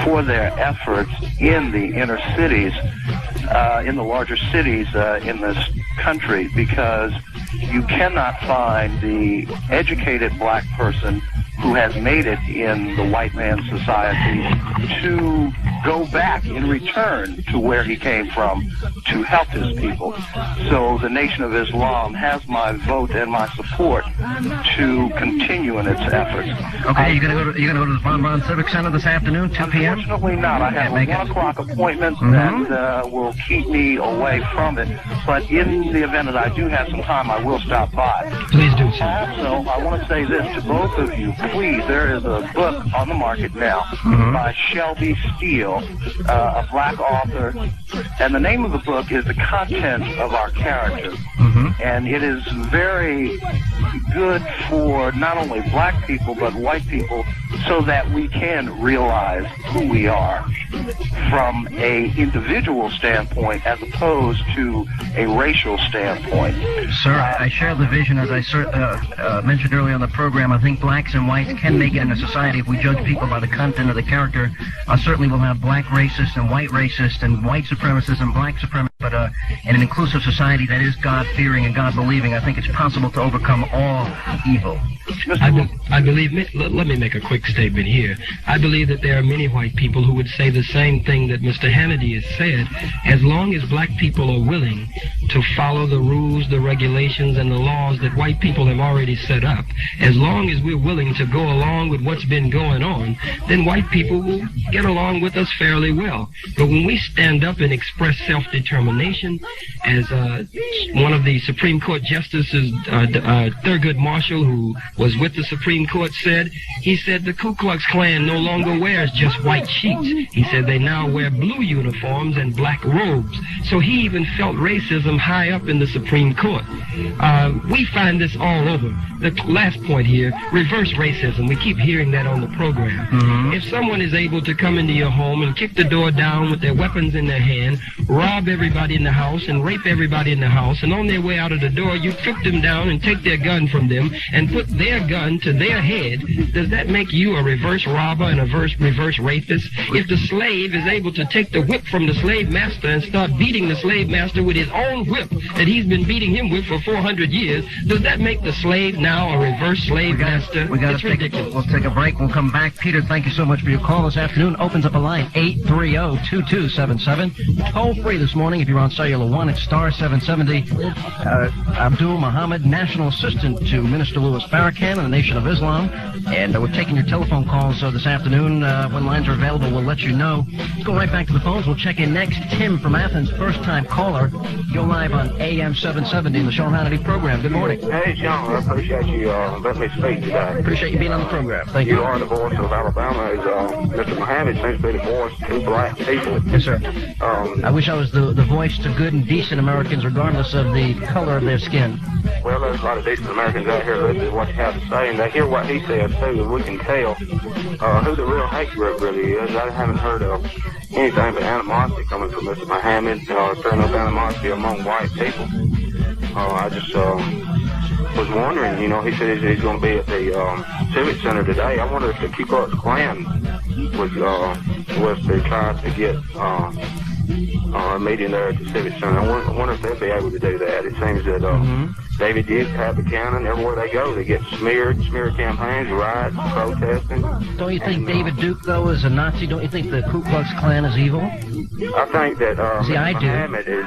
for their efforts in the inner cities, in the larger cities in this country, because you cannot find the educated black person who has made it in the white man's society to go back in return to where he came from to help his people. So the Nation of Islam has my vote and my support to continue in its efforts. Okay, you're gonna go to the Von Braun Civic Center this afternoon, 2 p.m.? Unfortunately not. I have a 1 o'clock appointment that will keep me away from it. But in the event that I do have some time, I will stop by. Please do, sir. Also, I want to say this to both of you. Please, there is a book on the market now by Shelby Steele, a black author, and the name of the book is The Content of Our Character. And it is very good for not only black people but white people, so that we can realize who we are from a individual standpoint as opposed to a racial standpoint. Sir, I share the vision. As I mentioned earlier on the program, I think blacks and whites can make it in a society if we judge people by the content of the character. Certainly we'll have black racists and white racists and white supremacists and black supremacists, but in an inclusive society that is God-fearing and God-believing, I think it's possible to overcome all evil. I believe, let me make a quick statement here. I believe that there are many white people who would say the same thing that Mr. Hannity has said. As long as black people are willing to follow the rules, the regulations, and the laws that white people have already set up, as long as we're willing to go along with what's been going on, then white people will get along with us fairly well. But when we stand up and express self-determination, as one of the Supreme Court Justices, Thurgood Marshall, who was with the Supreme Court, said, he said the Ku Klux Klan no longer wears just white sheets. He said they now wear blue uniforms and black robes. So he even felt racism high up in the Supreme Court. We find this all over. The last point here, reverse racism. We keep hearing that on the program. If someone is able to come into your home and kick the door down with their weapons in their hand, rob everybody in the house and rape everybody in the house, and on their way out of the door, you trick them down and take their gun from them and put their gun to their head, does that make you a reverse robber and a reverse rapist? If the slave is able to take the whip from the slave master and start beating the slave master with his own whip that he's been beating him with for 400 years, does that make the slave now a reverse slave master? It's ridiculous. We'll take a break. We'll come back. Peter, thank you so much for your call this afternoon. Opens up a line, 830-2277. Toll free this morning if you're on Cellular 1 at star 770. Abdul Muhammad, National Assistant to Minister Louis Farrakhan and the Nation of Islam. And we're taking your telephone calls this afternoon. When lines are available, we'll let you know. Let's go right back to the phones. We'll check in next. Tim from Athens, first-time caller. You're live on AM 770 in the Sean Hannity program. Good morning. Hey, Sean. I appreciate you letting me speak today. Appreciate you being on the program. Thank you. You are the voice of Alabama. Mr. Muhammad seems to be the voice to black people. Yes, sir. I wish I was the voice to good and decent Americans, regardless of the color of their skin. Well, there's a lot of decent Americans out here listening to what you have to say, and they hear what he says, too, and we can tell who the real hate group really is. I haven't heard of anything but animosity coming from Mr. Muhammad, stirring up animosity among white people. I just was wondering, he said he's going to be at the Civic Center today. I wonder if the Ku Klux Klan was to try to get a meeting there at the Civic Center. I wonder if they'd be able to do that. It seems that David Duke, Pat Buchanan, everywhere they go, they get smear campaigns, riots, protesting. Don't you think David Duke, though, is a Nazi? Don't you think the Ku Klux Klan is evil? I think that Muhammad is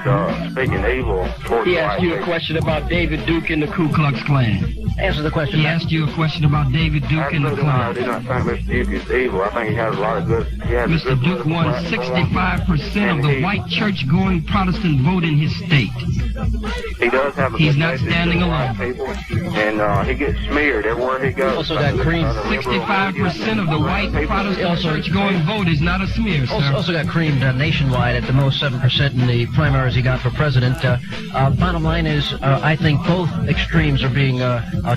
speaking evil towards He asked you a question about David Duke and the Ku Klux Klan. Answer the question. He asked you a question about David Duke and the I Klans. do not think Mr. Duke is evil. I think he has a lot of good... Mr. Duke won 65% of the white church-going Protestant vote in his state. He does have a He's good not message standing to white alone. people, and he gets smeared everywhere he goes. Also got cream. 65% of the white Protestant church-going vote is not a smear, sir. Also got creamed nationwide at the most 7% in the primaries he got for president. Bottom line is, I think both extremes are being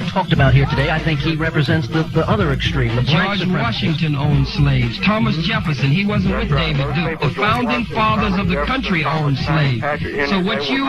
talked about here today. I think he represents the other extreme, the black George Washington owned slaves. Thomas Jefferson, he wasn't with David Duke. The founding fathers of the country owned slaves. So what you...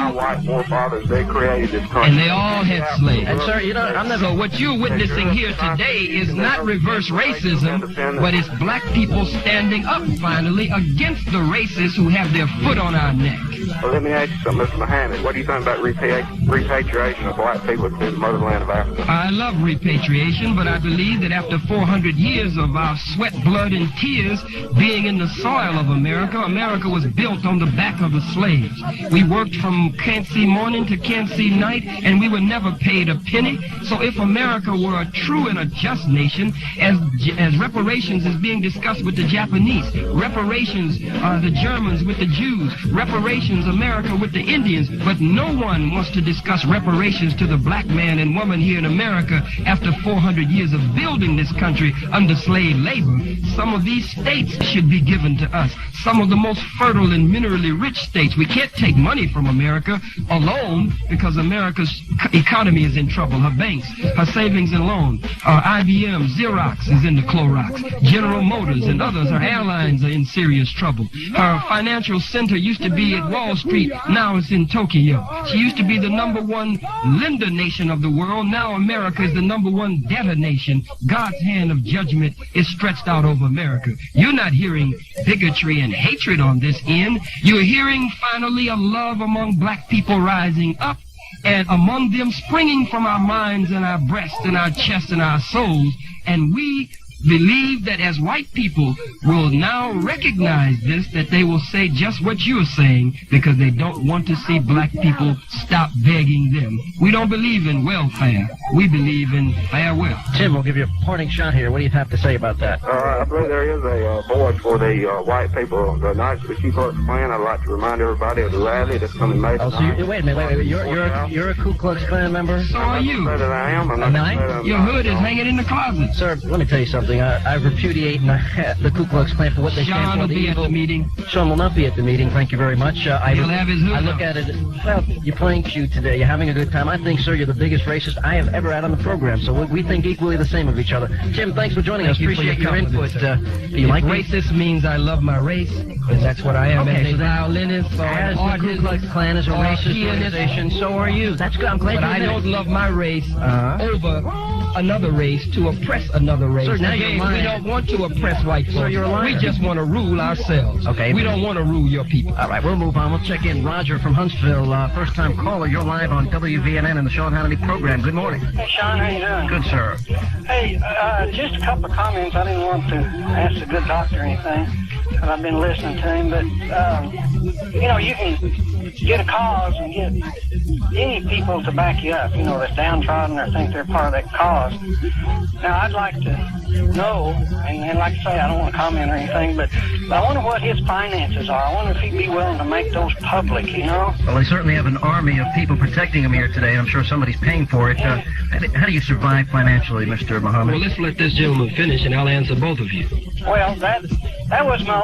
They created this country. And they all had slaves. And sir, you know, I'm never... So what you're witnessing here today is not reverse racism, but it's black people standing up finally against the racists who have their foot on our neck. Well, let me ask you something, Mr. Mohammed. What do you think about repatriation of black people to the motherland of Africa? I love repatriation, but I believe that after 400 years of our sweat, blood, and tears being in the soil of America, America was built on the back of the slaves. We worked from can't see morning to can't see night, and we were never paid a penny. So if America were a true and a just nation, as reparations is being discussed with the Japanese, reparations the Germans with the Jews, reparations America with the Indians, but no one wants to discuss reparations to the black man and woman here in America after 400 years of building this country under slave labor. Some of these states should be given to us. Some of the most fertile and minerally rich states. We can't take money from America alone because America's economy is in trouble. Her banks, her savings and loan, IBM, Xerox is in the Clorox. General Motors and others, her airlines are in serious trouble. Her financial center used to be at Wall Street, now it's in Tokyo. She used to be the #1 lender nation of the world. Now America is the #1 debtor nation. God's hand of judgment is stretched out over America. You're not hearing bigotry and hatred on this end. You're hearing finally a love among black people rising up, and among them springing from our minds and our breasts and our chests and our souls. And we believe that as white people will now recognize this, that they will say just what you're saying because they don't want to see black people stop begging them. We don't believe in welfare. We believe in farewell. Tim, we'll give you a parting shot here. What do you have to say about that? I believe there is a board for the white people. The night of the Ku Klux Klan. I'd like to remind everybody of the rally that's coming May. Oh, so wait a minute. You're a Ku Klux Klan member? So are you. That I am. Your hood is hanging in the closet. Sir, let me tell you something. I repudiate the Ku Klux Klan for what they stand for. Sean will be at the meeting. Sean will not be at the meeting. Thank you very much. He'll have his hood I look at it. Well, you're playing cute today. You're having a good time. I think, sir, you're the biggest racist I have ever had on the program. So we think equally the same of each other. Jim, thanks for joining us. Appreciate your input. Do you like racist means I love my race, because that's what I am. Okay, as a violinist, as the Ku Klux Klan is a racist organization, so are you. That's good. I'm glad but you I don't love my race over another race to oppress another race. Sir, now Again, you're lying. we don't want to oppress white folks. Sir, you're a liar. We just want to rule ourselves. Okay. We don't want to rule your people. All right, we'll move on. We'll check in. Roger from Huntsville, first-time caller. You're live on WVNN in the Sean Hannity program. Good morning. Hey, Sean, how you doing? Good, sir. Hey, just a couple of comments. I didn't want to ask the good doctor anything, because I've been listening to him. But, you can get a cause and get any people to back you up, that's downtrodden or think they're part of that cause. Now, I'd like to know, and like I say, I don't want to comment or anything, but I wonder what his finances are. I wonder if he'd be willing to make those public, Well, they certainly have an army of people protecting him here today, and I'm sure somebody's paying for it. How do you survive financially, Mr. Mohammed? Well, let's let this gentleman finish, and I'll answer both of you. Well, that was my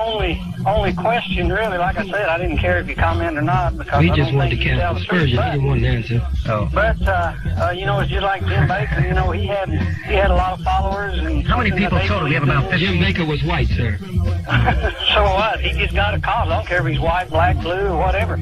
only question, really. Like I said, I didn't care if you comment or not, because We I just don't wanted think to you tell cast the aspersion. truth. He didn't want an answer. Oh. But it's just like Jim Baker. He had a lot of followers. And how many people total? We have about 50. Jim Baker was white, sir. So what? He just got a cause. I don't care if he's white, black, blue, or whatever.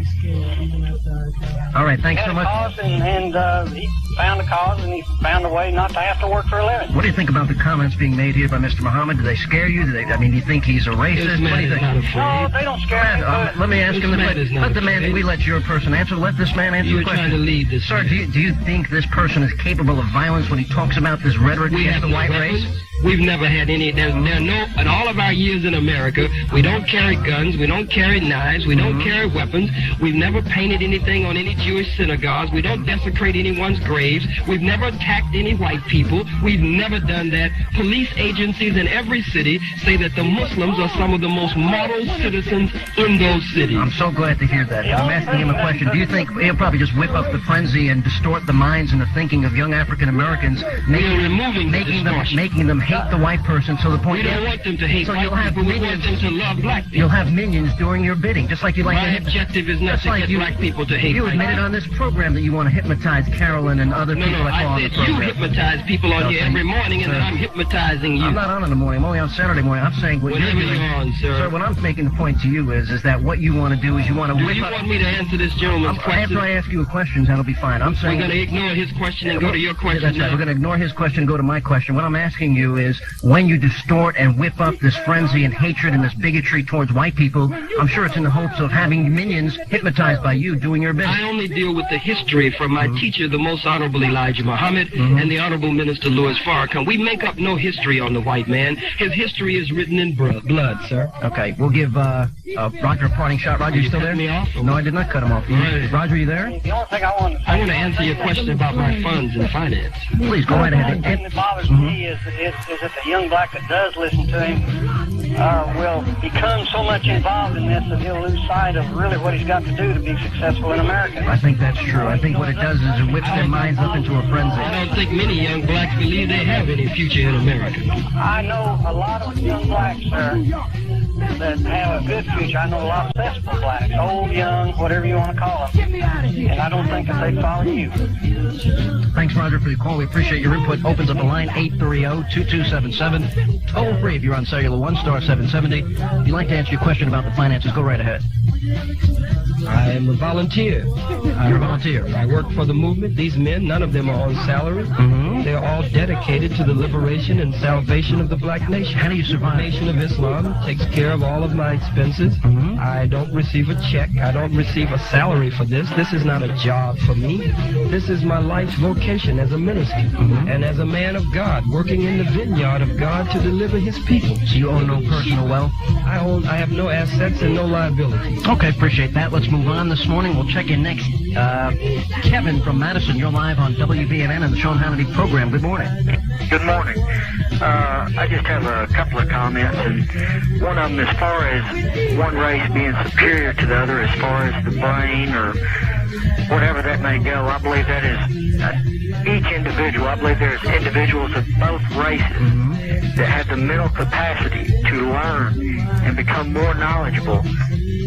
All right, thanks so He much. had a cause, and he found a cause, and he found a way not to have to work for a living. What do you think about the comments being made here by Mr. Mohammed? Do they scare you? Do you think he's a racist? This man What do you is think? not afraid. No, they don't scare me. Let me ask him. This man Let is the not man. afraid. We let your person answer. Let this man answer You're the question. trying to lead this Sir, man. do you think this person is capable of violence when he talks about this rhetoric We against have the no white weapons. race? We've never had any, there no, in all of our years in America, we don't carry guns, we don't carry knives, we don't carry weapons, we've never painted anything on any Jewish synagogues, we don't desecrate anyone's graves, we've never attacked any white people, we've never done that. Police agencies in every city say that the Muslims are some of the most model citizens in those cities. I'm so glad to hear that. I'm asking him a question. Do you think he'll probably just whip up the frenzy and distort the minds and the thinking of young African Americans, making them hate the white person? So the point we don't want them to hate white people. We want them to love black people. You'll have minions doing your bidding, just like you like. My objective is not to get black people to hate. You admitted on this program that you want to hypnonize Carolyn and other people that call on the program. You hypnotize people on here every morning, and then I'm hypnotizing you. I'm not on in the morning. I'm only on Saturday morning. I'm saying what you're doing. On, sir. Sir, what I'm making the point to you is that what you want to do is you want to whip up. Do you want me to answer this gentleman's question? After I ask you a question, that'll be fine. I'm saying we're going to ignore his question and go to your question. That's right. We're going to ignore his question and go to my question. What I'm asking you is, when you distort and whip up this frenzy and hatred and this bigotry towards white people, I'm sure it's in the hopes of having minions hypnotized by you doing your bidding. I only deal with the history from my teacher, the Most Honorable Elijah Muhammad, and the Honorable Minister Louis Farrakhan. We make up no history on the white man. His history is written in blood, sir. Okay, we'll give Roger a parting shot. Roger, you still there? Me off? No, I did not cut him off. Right. Roger, you there? The only thing I want to answer your question about my funds and finance. Please, go right ahead. The thing that bothers me is that the young black that does listen to him will become so much involved in this that he'll lose sight of really what he's got to do to be successful in America. I think that's true. I think what it does is it whips their minds up into a frenzy. I don't think many young blacks believe they have any future in America. I know a lot of young blacks, sir, that have a good future. I know a lot of successful blacks, old, young, whatever you want to call them. And I don't think that they follow you. Thanks, Roger, for your call. We appreciate your input. Opens up a line 830-2277. Toll free if you're on cellular 1 *770. If you'd like to answer your question about the finances, go right ahead. I am a volunteer. You're a volunteer. I work for the movement. These men, none of them are on salary. They're all dedicated to the liberation and salvation of the black nation. How do you survive? The Nation of Islam takes care of all of my expenses. I don't receive a check. I don't receive a salary for this. This is not a job for me. This is my life's vocation as a minister and as a man of God, working in the vineyard of God to deliver his people. So you own no personal wealth? I have no assets and no liabilities. Okay, appreciate that. Let's move on this morning. We'll check in next. Kevin from Madison, you're live on WBNN and the Sean Hannity program. Good morning. Good morning. I just have a couple of comments, and one of them, as far as one race being superior to the other, as far as the brain or whatever that may go, I believe that is each individual. I believe there's individuals of both races that have the mental capacity to learn and become more knowledgeable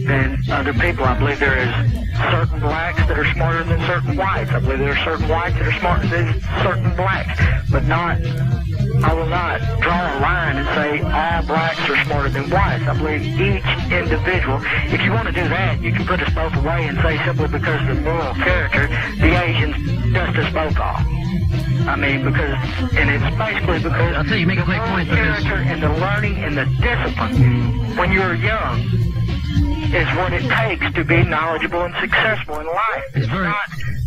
than other people. I believe there is certain blacks that are smarter than certain whites. I believe there are certain whites that are smarter than certain blacks, but I will not draw a line and say all blacks are smarter than whites. I believe each individual, if you want to do that, you can put us both away and say simply because of the moral character, the Asians dust us both off. I mean, and it's basically because I'll tell you, make a great point. The character and the learning and the discipline when you're young is what it takes to be knowledgeable and successful in life. It's not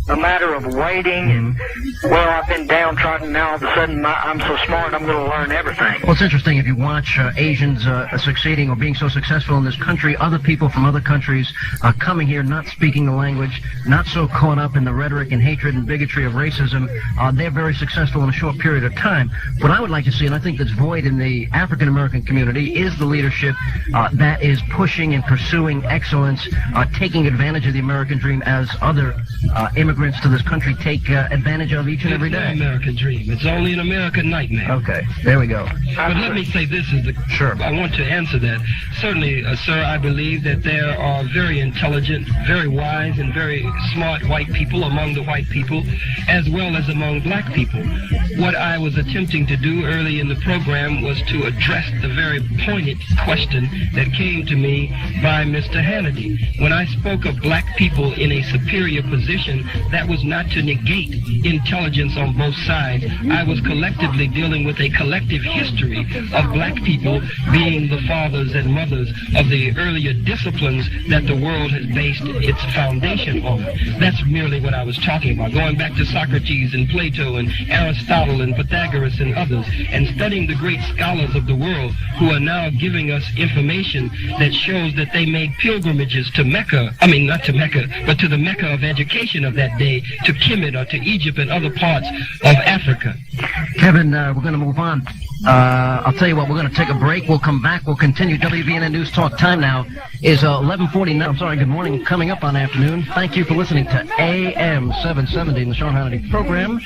a matter of waiting and, well, I've been downtrodden, now all of a sudden I'm so smart I'm going to learn everything. Well, it's interesting if you watch Asians succeeding or being so successful in this country, other people from other countries are coming here not speaking the language, not so caught up in the rhetoric and hatred and bigotry of racism. They're very successful in a short period of time. What I would like to see, and I think that's void in the African American community, is the leadership that is pushing and pursuing excellence, taking advantage of the American dream as other immigrants to this country take advantage of each and every day. It's no American dream. It's only an American nightmare. Okay, there we go. But let me say this is Sure. I want to answer that. Certainly, sir, I believe that there are very intelligent, very wise, and very smart white people among the white people, as well as among black people. What I was attempting to do early in the program was to address the very pointed question that came to me by Mr. Hannity. When I spoke of black people in a superior position, that was not to negate intelligence on both sides. I was collectively dealing with a collective history of black people being the fathers and mothers of the earlier disciplines that the world has based its foundation on. That's merely what I was talking about, going back to Socrates and Plato and Aristotle and Pythagoras and others, and studying the great scholars of the world who are now giving us information that shows that they made pilgrimages to Mecca, not to Mecca, but to the Mecca of education of that day, to Kemet or to Egypt and other parts of Africa. Kevin, we're going to move on. I'll tell you what, we're going to take a break. We'll come back. We'll continue. WVNN News Talk time now is 11:49. I'm sorry, good morning. Coming up on afternoon. Thank you for listening to AM 770 in the Sean Hannity program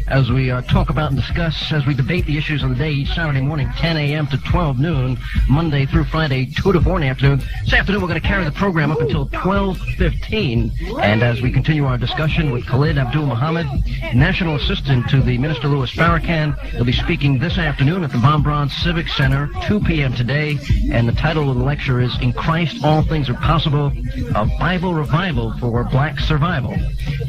as we talk about and discuss, as we debate the issues of the day each Saturday morning, 10 a.m. to 12 noon, Monday through Friday, 2 to 4 in the afternoon. This afternoon, we're going to carry the program up until 12:15. And as we continue our discussion with Khalid Mohammed, National Assistant to the Minister Louis Farrakhan, he'll be speaking this afternoon at the Bon Bron Civic Center, 2 p.m. today, and the title of the lecture is In Christ All Things Are Possible, a Bible Revival for Black Survival.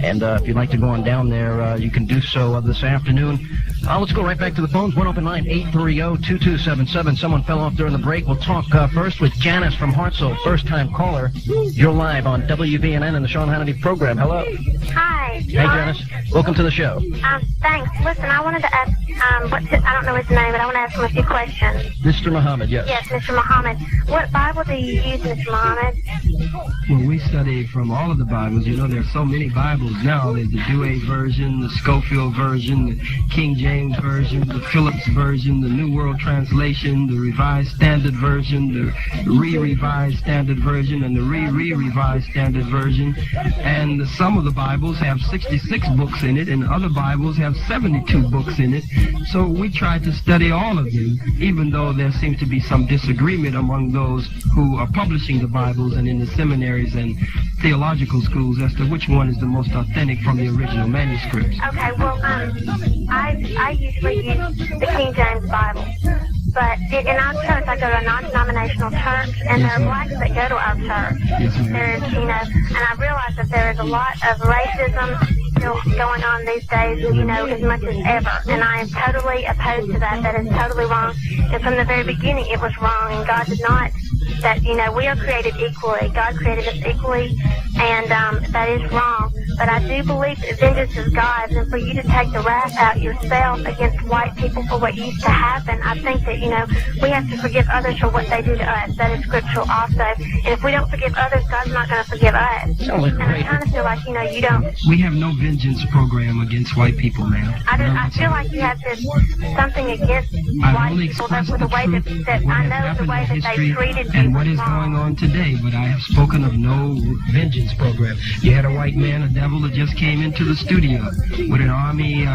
And if you'd like to go on down there, you can do so this afternoon. Let's go right back to the phones. One open line, 830-2277. Someone fell off during the break. We'll talk first with Janice from Hartselle, first-time caller. You're live on WVNN and the Sean Hannity program. Hello. Hi. Hey, Janice. Welcome to the show. Thanks. Listen, I wanted to ask, I don't know his name, but I want to ask him a few questions. Mr. Muhammad, yes. Yes, Mr. Muhammad. What Bible do you use, Mr. Muhammad? Well, we study from all of the Bibles. You know, there's so many Bibles now. There's the Douay version, the Schofield version, the King James version, the Phillips version, the New World Translation, the Revised Standard Version, the Re-Revised Standard Version, and the Re-Revised Standard Version. And some of the Bibles have 66 books in it, and other Bibles have 72 books in it. So we try to study all of them, even though there seems to be some disagreement among those who are publishing the Bibles and in the seminaries and theological schools as to which one is the most authentic from the original manuscripts. Okay, well, I usually use the King James Bible. But in our church, I go to a non-denominational church, and there are blacks that go to our church. There's, and I realize that there is a lot of racism still going on these days, as much as ever. And I am totally opposed to that. That is totally wrong. And from the very beginning, it was wrong, and God did not. That, we are created equally. God created us equally, and that is wrong. But I do believe that vengeance is God's, and for you to take the wrath out yourself against white people for what used to happen, I think that, we have to forgive others for what they do to us. That is scriptural also. And if we don't forgive others, God's not going to forgive us. And I kind of feel like, you don't. We have no vengeance program against white people, ma'am. I feel like you have this something against white people. That's the way that I know the way that they treated people. And what is going on today, but I have spoken of no vengeance program. You had a white man, a devil, that just came into the studio with an army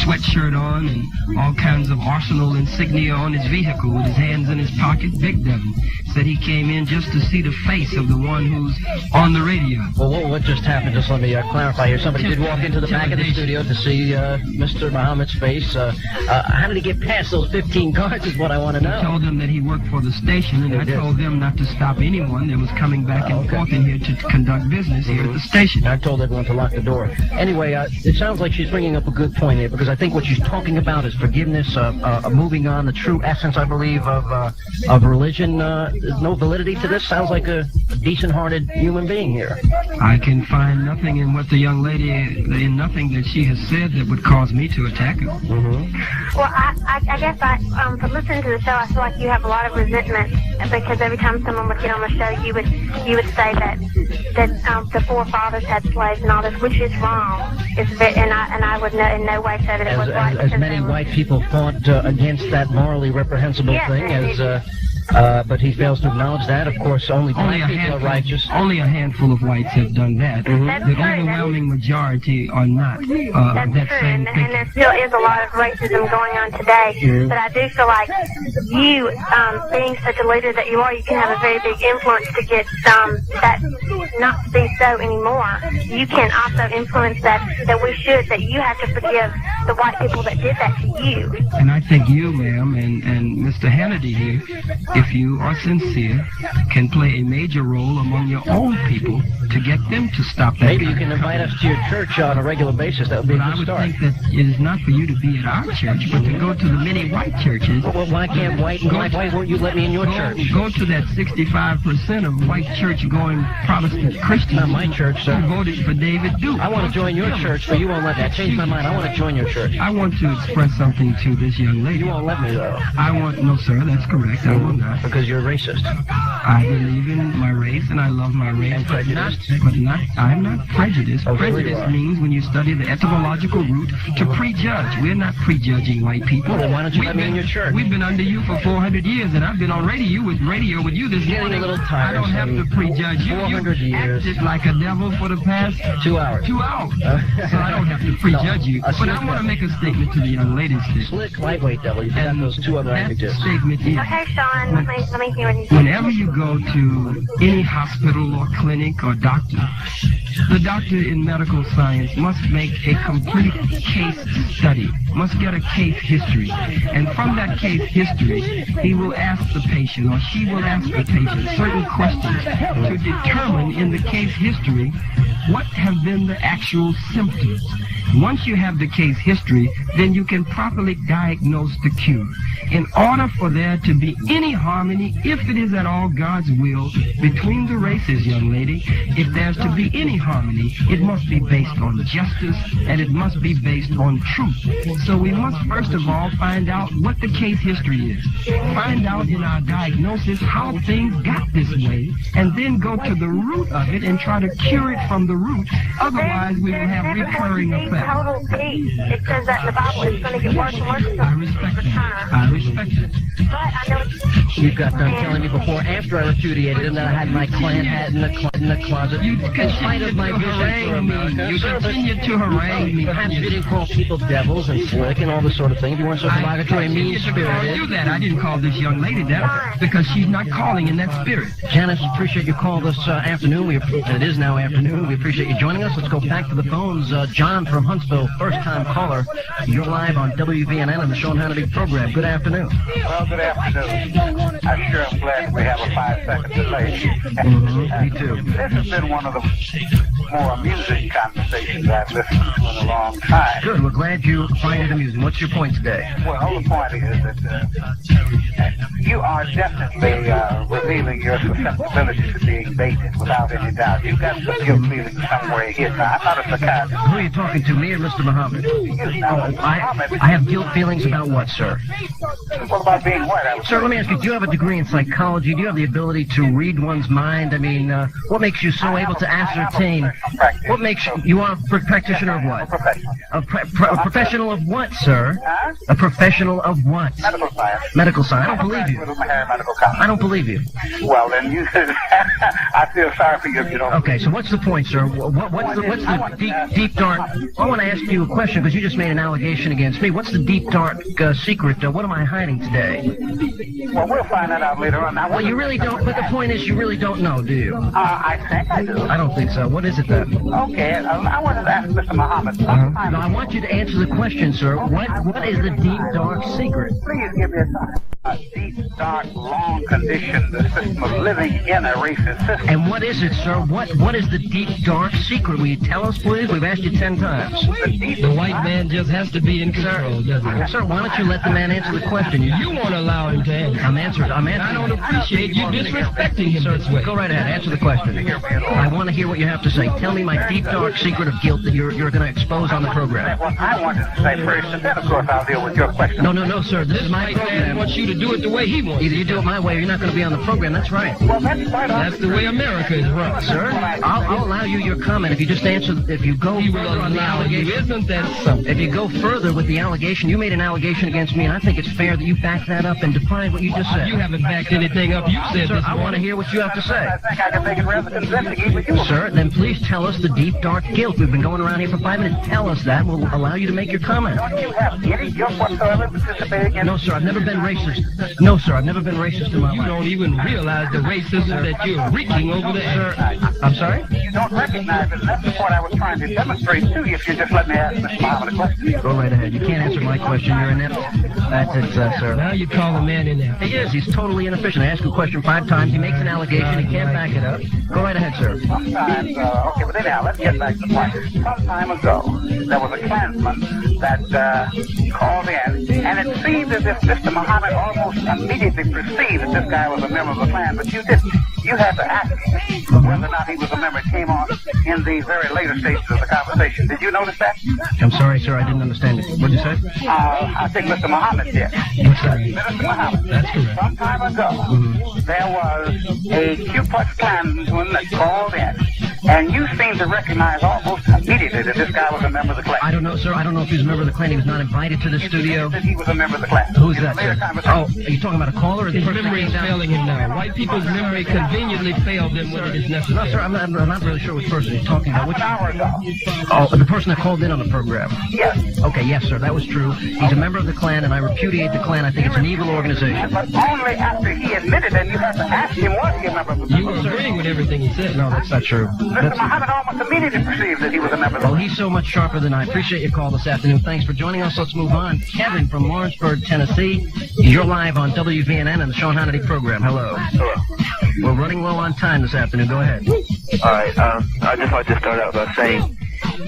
sweatshirt on and all kinds of arsenal insignia on his vehicle with his hands in his pocket. Big devil said he came in just to see the face of the one who's on the radio. Well, what just happened? Just let me clarify here. Somebody did walk into the back of the studio to see Mr. Muhammad's face. How did he get past those 15 guards is what I want to know. I told them that he worked for the station, and I told them not to stop anyone that was coming back and forth in here to conduct business here at the station. I told everyone to lock the door. Anyway, it sounds like she's bringing up a good point here, because I think what she's talking about is forgiveness, moving on, the true essence, I believe, of religion. There's no validity to this. Sounds like a decent-hearted human being here. I can find nothing in what the young lady, in nothing that she has said that would cause me to attack her. Well, I guess from listening to the show, I feel like you have a lot of resentment, because every time someone would get on the show, you would say that the forefathers had slaves and all this, which is wrong. And I would know in no way say that it was right. As many white people fought against that morally reprehensible thing, but he fails to acknowledge that. Of course, only black people are righteous. Only a handful of whites have done that. The overwhelming majority are not. That's that true, same and there still is a lot of racism going on today. But I do feel like you, being such a leader that you are, you can have a very big influence to get that not to be so anymore. You can also influence that you have to forgive the white people that did that to you. And I think you, ma'am, and Mr. Hannity here if you are sincere, can play a major role among your own people to get them to stop that. Maybe you can invite us to your church on a regular basis. That would be a good start. I would think that it is not for you to be at our church, but to go to the many white churches. Well, why can't white and black? Why won't you let me in your church? Go to that 65% of white church-going Protestant Christians. Not my church, sir. Who voted for David Duke. I want to join your church, but you won't let me. I changed my mind. I want to join your church. I want to express something to this young lady. You won't let me, though. No, sir, that's correct. I will not. Because you're racist. I believe in my race, and I love my race. And prejudiced? I'm not prejudiced. Oh, Prejudice means when you study the etymological root to prejudge. We're not prejudging white people. Well, then why don't you let me in your church? We've been under you for 400 years, and I've been on radio with you this Getting morning. a little tired. I don't have to prejudge you. 400 years. Acted like a devil for the past 2 hours. 2 hours. So I don't have to prejudge you. But I want to make a statement to the young lady. Slick, lightweight devil. You forgot those two other adjectives. Statement is, Okay, Sean, let me hear what you whenever you go to any hospital or clinic or doctor, the doctor in medical science must make a complete case study, must get a case history. And from that case history, he will ask the patient or she will ask the patient certain questions to determine in the case history what have been the actual symptoms. Once you have the case history, then you can properly diagnose the cure. In order for there to be any harmony, if it is at all God's will, between the races, young lady, if there's to be any harmony, it must be based on justice and it must be based on truth. So we must first of all find out what the case history is. Find out in our diagnosis how things got this way, and then go to the root of it and try to cure it from the root. Otherwise, we will have recurring effects. Total peace. It says that in the Bible. It's going to get worse and worse. I respect that. I respect it. But I know You got done telling me before, after I repudiated him, that I had my Klan hat in the closet. You in spite of my vision for America. You continue to harangue me. Perhaps you didn't call people devils and slick and all this sort of thing. If you weren't so derogatory and mean-spirited. I didn't call this young lady that because she's not calling in that spirit. Janice, appreciate your call this afternoon. It is now afternoon. We appreciate you joining us. Let's go back to the phones. John from Huntsville, first-time caller. You're live on WVNN and the Sean Hannity program. Good afternoon. Well, good afternoon. I'm sure I'm glad we have a 5-second delay. Me too. This has been one of the more amusing conversations I've listened to in a long time. Good. We're glad you find it amusing. What's your point today? Well, the point is that you are definitely revealing your susceptibility to being baited without any doubt. You've got some guilt feelings somewhere here. Now, I'm not a psychiatrist. Who are you talking to, me or Mr. Muhammad? I have guilt feelings about what, sir? What about being what? Sir, let me ask you, do you have a degree in psychology? Do you have the ability to read one's mind? I mean, what makes you so able to ascertain? What makes you are a practitioner of what? A professional of what, sir? A professional of what? Medical science. Medical science. I don't believe you. I don't believe you. Well, then you I feel sorry for you if you don't. Okay, so what's the point, sir? What's the deep dark? I want to ask you a question because you just made an allegation against me. What's the deep dark secret? What am I hiding today? Well, we'll find that out later on. Well, you really don't. But the point is, you really don't know, do you? I think I do. I don't think so. What is it then? Okay, I wanted to ask Mr. Muhammad. No, I want you to answer the question, sir. What is the deep dark secret? Please give me a deep, dark, long condition, the system of living in a racist system. And what is it, sir? What is the deep, dark secret? Will you tell us, please? We've asked you 10 times. The white man just has to be in control, doesn't he? Sir, why don't you let the man answer the question? You won't allow him to answer. I'm answering. I don't appreciate you disrespecting him this way. Go right ahead. Answer the question. I want to hear what you have to say. Tell me my deep, dark secret of guilt that you're going to expose on the program. What I wanted to say first, and then, of course, I'll deal with your question. No, sir. This is my program. I want you to do it the way he wants. Either you do it my way or you're not going to be on the program. That's right. Well, that's quite That's the way America is run. Sir, I'll allow you your comment if you just answer, if you go further on the allegation. Isn't that something? If you go further with the allegation, you made an allegation against me, and I think it's fair that you back that up and define what you just said. You haven't backed anything up. You said Sir, this I want to hear what you have to say. I think I can make it rather convincing even you. Sir, then please tell us the deep, dark guilt. We've been going around here for 5 minutes. Tell us that. We'll allow you to make your comment. Don't you have any guilt whatsoever participating in? No, sir, I've never been racist. No, sir. I've never been racist in my life. You don't even realize the racism that you're wreaking over there. I'm sorry? You don't recognize it. That's the point I was trying to demonstrate to you if you just let me ask Mr. Mohammed a question. Go right ahead. You can't answer my question. You're inept. That's it, sir. Now you call a man inept. He is. He's totally inefficient. I asked him a question 5 times. He makes an allegation. He can't back it up. Go right ahead, sir. Sometimes, okay, but anyhow, let's get back to the point. Some time ago, there was a Klansman that called in, and it seemed as if Mr. Muhammad almost immediately perceived that this guy was a member of the Klan, but you didn't. You had to ask him whether or not he was a member. It came on in the very later stages of the conversation. Did you notice that? I'm sorry, sir. I didn't understand it. What did you say? I think Mr. Muhammad did. What's that? Mr. Muhammad. That's correct. Some time ago, there was a Ku Klux Klansman that called in, and you seemed to recognize almost immediately that this guy was a member of the Klan. I don't know, sir. I don't know if he's a member of the Klan. He was not invited to the studio. That he was a member of the Klan. Who's that, sir? Oh, are you talking about a caller? Or His memory is failing him now. White people's memory conveniently failed them when it is necessary. No, sir, I'm not really sure which person he's talking about. Half an hour ago. Oh, the person that called in on the program. Yes. Okay, yes, sir, that was true. He's a member of the Klan, and I repudiate the Klan. I think it's an evil organization. But only after he admitted it, you have to ask him was he a member of the Klan. You were agreeing with everything he said. No, that's not true. Mr. Muhammad almost immediately perceived that he was a member of the Well, Klan. he's so much sharper than I. Appreciate your call this afternoon. Thanks for joining us. Let's move on. Kevin from Lawrenceburg, Tennessee. You're live on WVNN and the Sean Hannity program. Hello. Hello. We're running low on time this afternoon. Go ahead. All right. I'd just like to start out by saying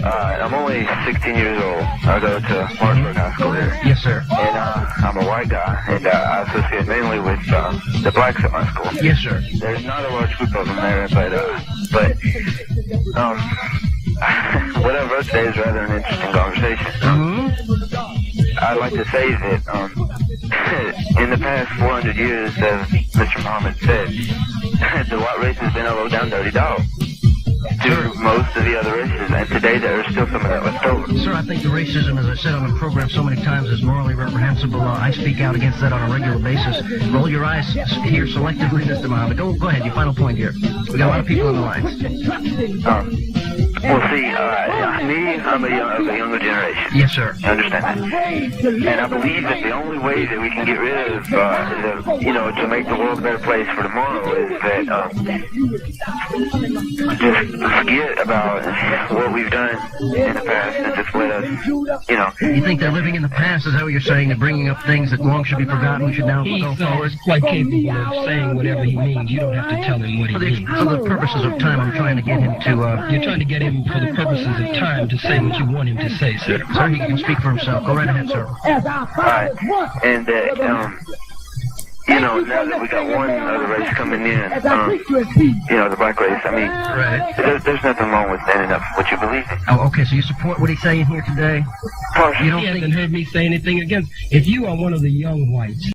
I'm only 16 years old. I go to Lawrenceburg High School here. Yes, sir. And I'm a white guy, and I associate mainly with the blacks at my school. Yes, sir. There's not a large group of them there, but what I wrote today is rather an interesting conversation. I'd like to say that in the past 400 years, as Mr. Muhammad said, the white race has been a low-down dirty dog to most of the other races, and today there is still some of that left over. Sir, I think the racism, as I said on the program so many times, is morally reprehensible. I speak out against that on a regular basis. Roll your eyes here selectively, Mr. Muhammad. Go ahead, your final point here. We got a lot of people on the line. Well, see, I'm of a younger generation. Yes, sir. I understand that. And I believe that the only way that we can get rid of, to make the world a better place for tomorrow is that just forget about what we've done in the past and just let us, You think they're living in the past? Is that what you're saying? They're bringing up things that long should be forgotten? We should now go forward? He's quite capable of saying whatever he means. You don't have to tell him what he means. For the purposes of time, I'm trying to get him to... You're trying to get him, for the purposes of time, to say what you want him to say, sir. Sir, he can speak for himself. Go right ahead, sir. All right. And now that we got one other race coming in, the black race, I mean, right. There's nothing wrong with standing up for what you believe in. Oh, okay, so you support what he's saying here today? You don't think... He hasn't heard me say anything against... If you are one of the young whites...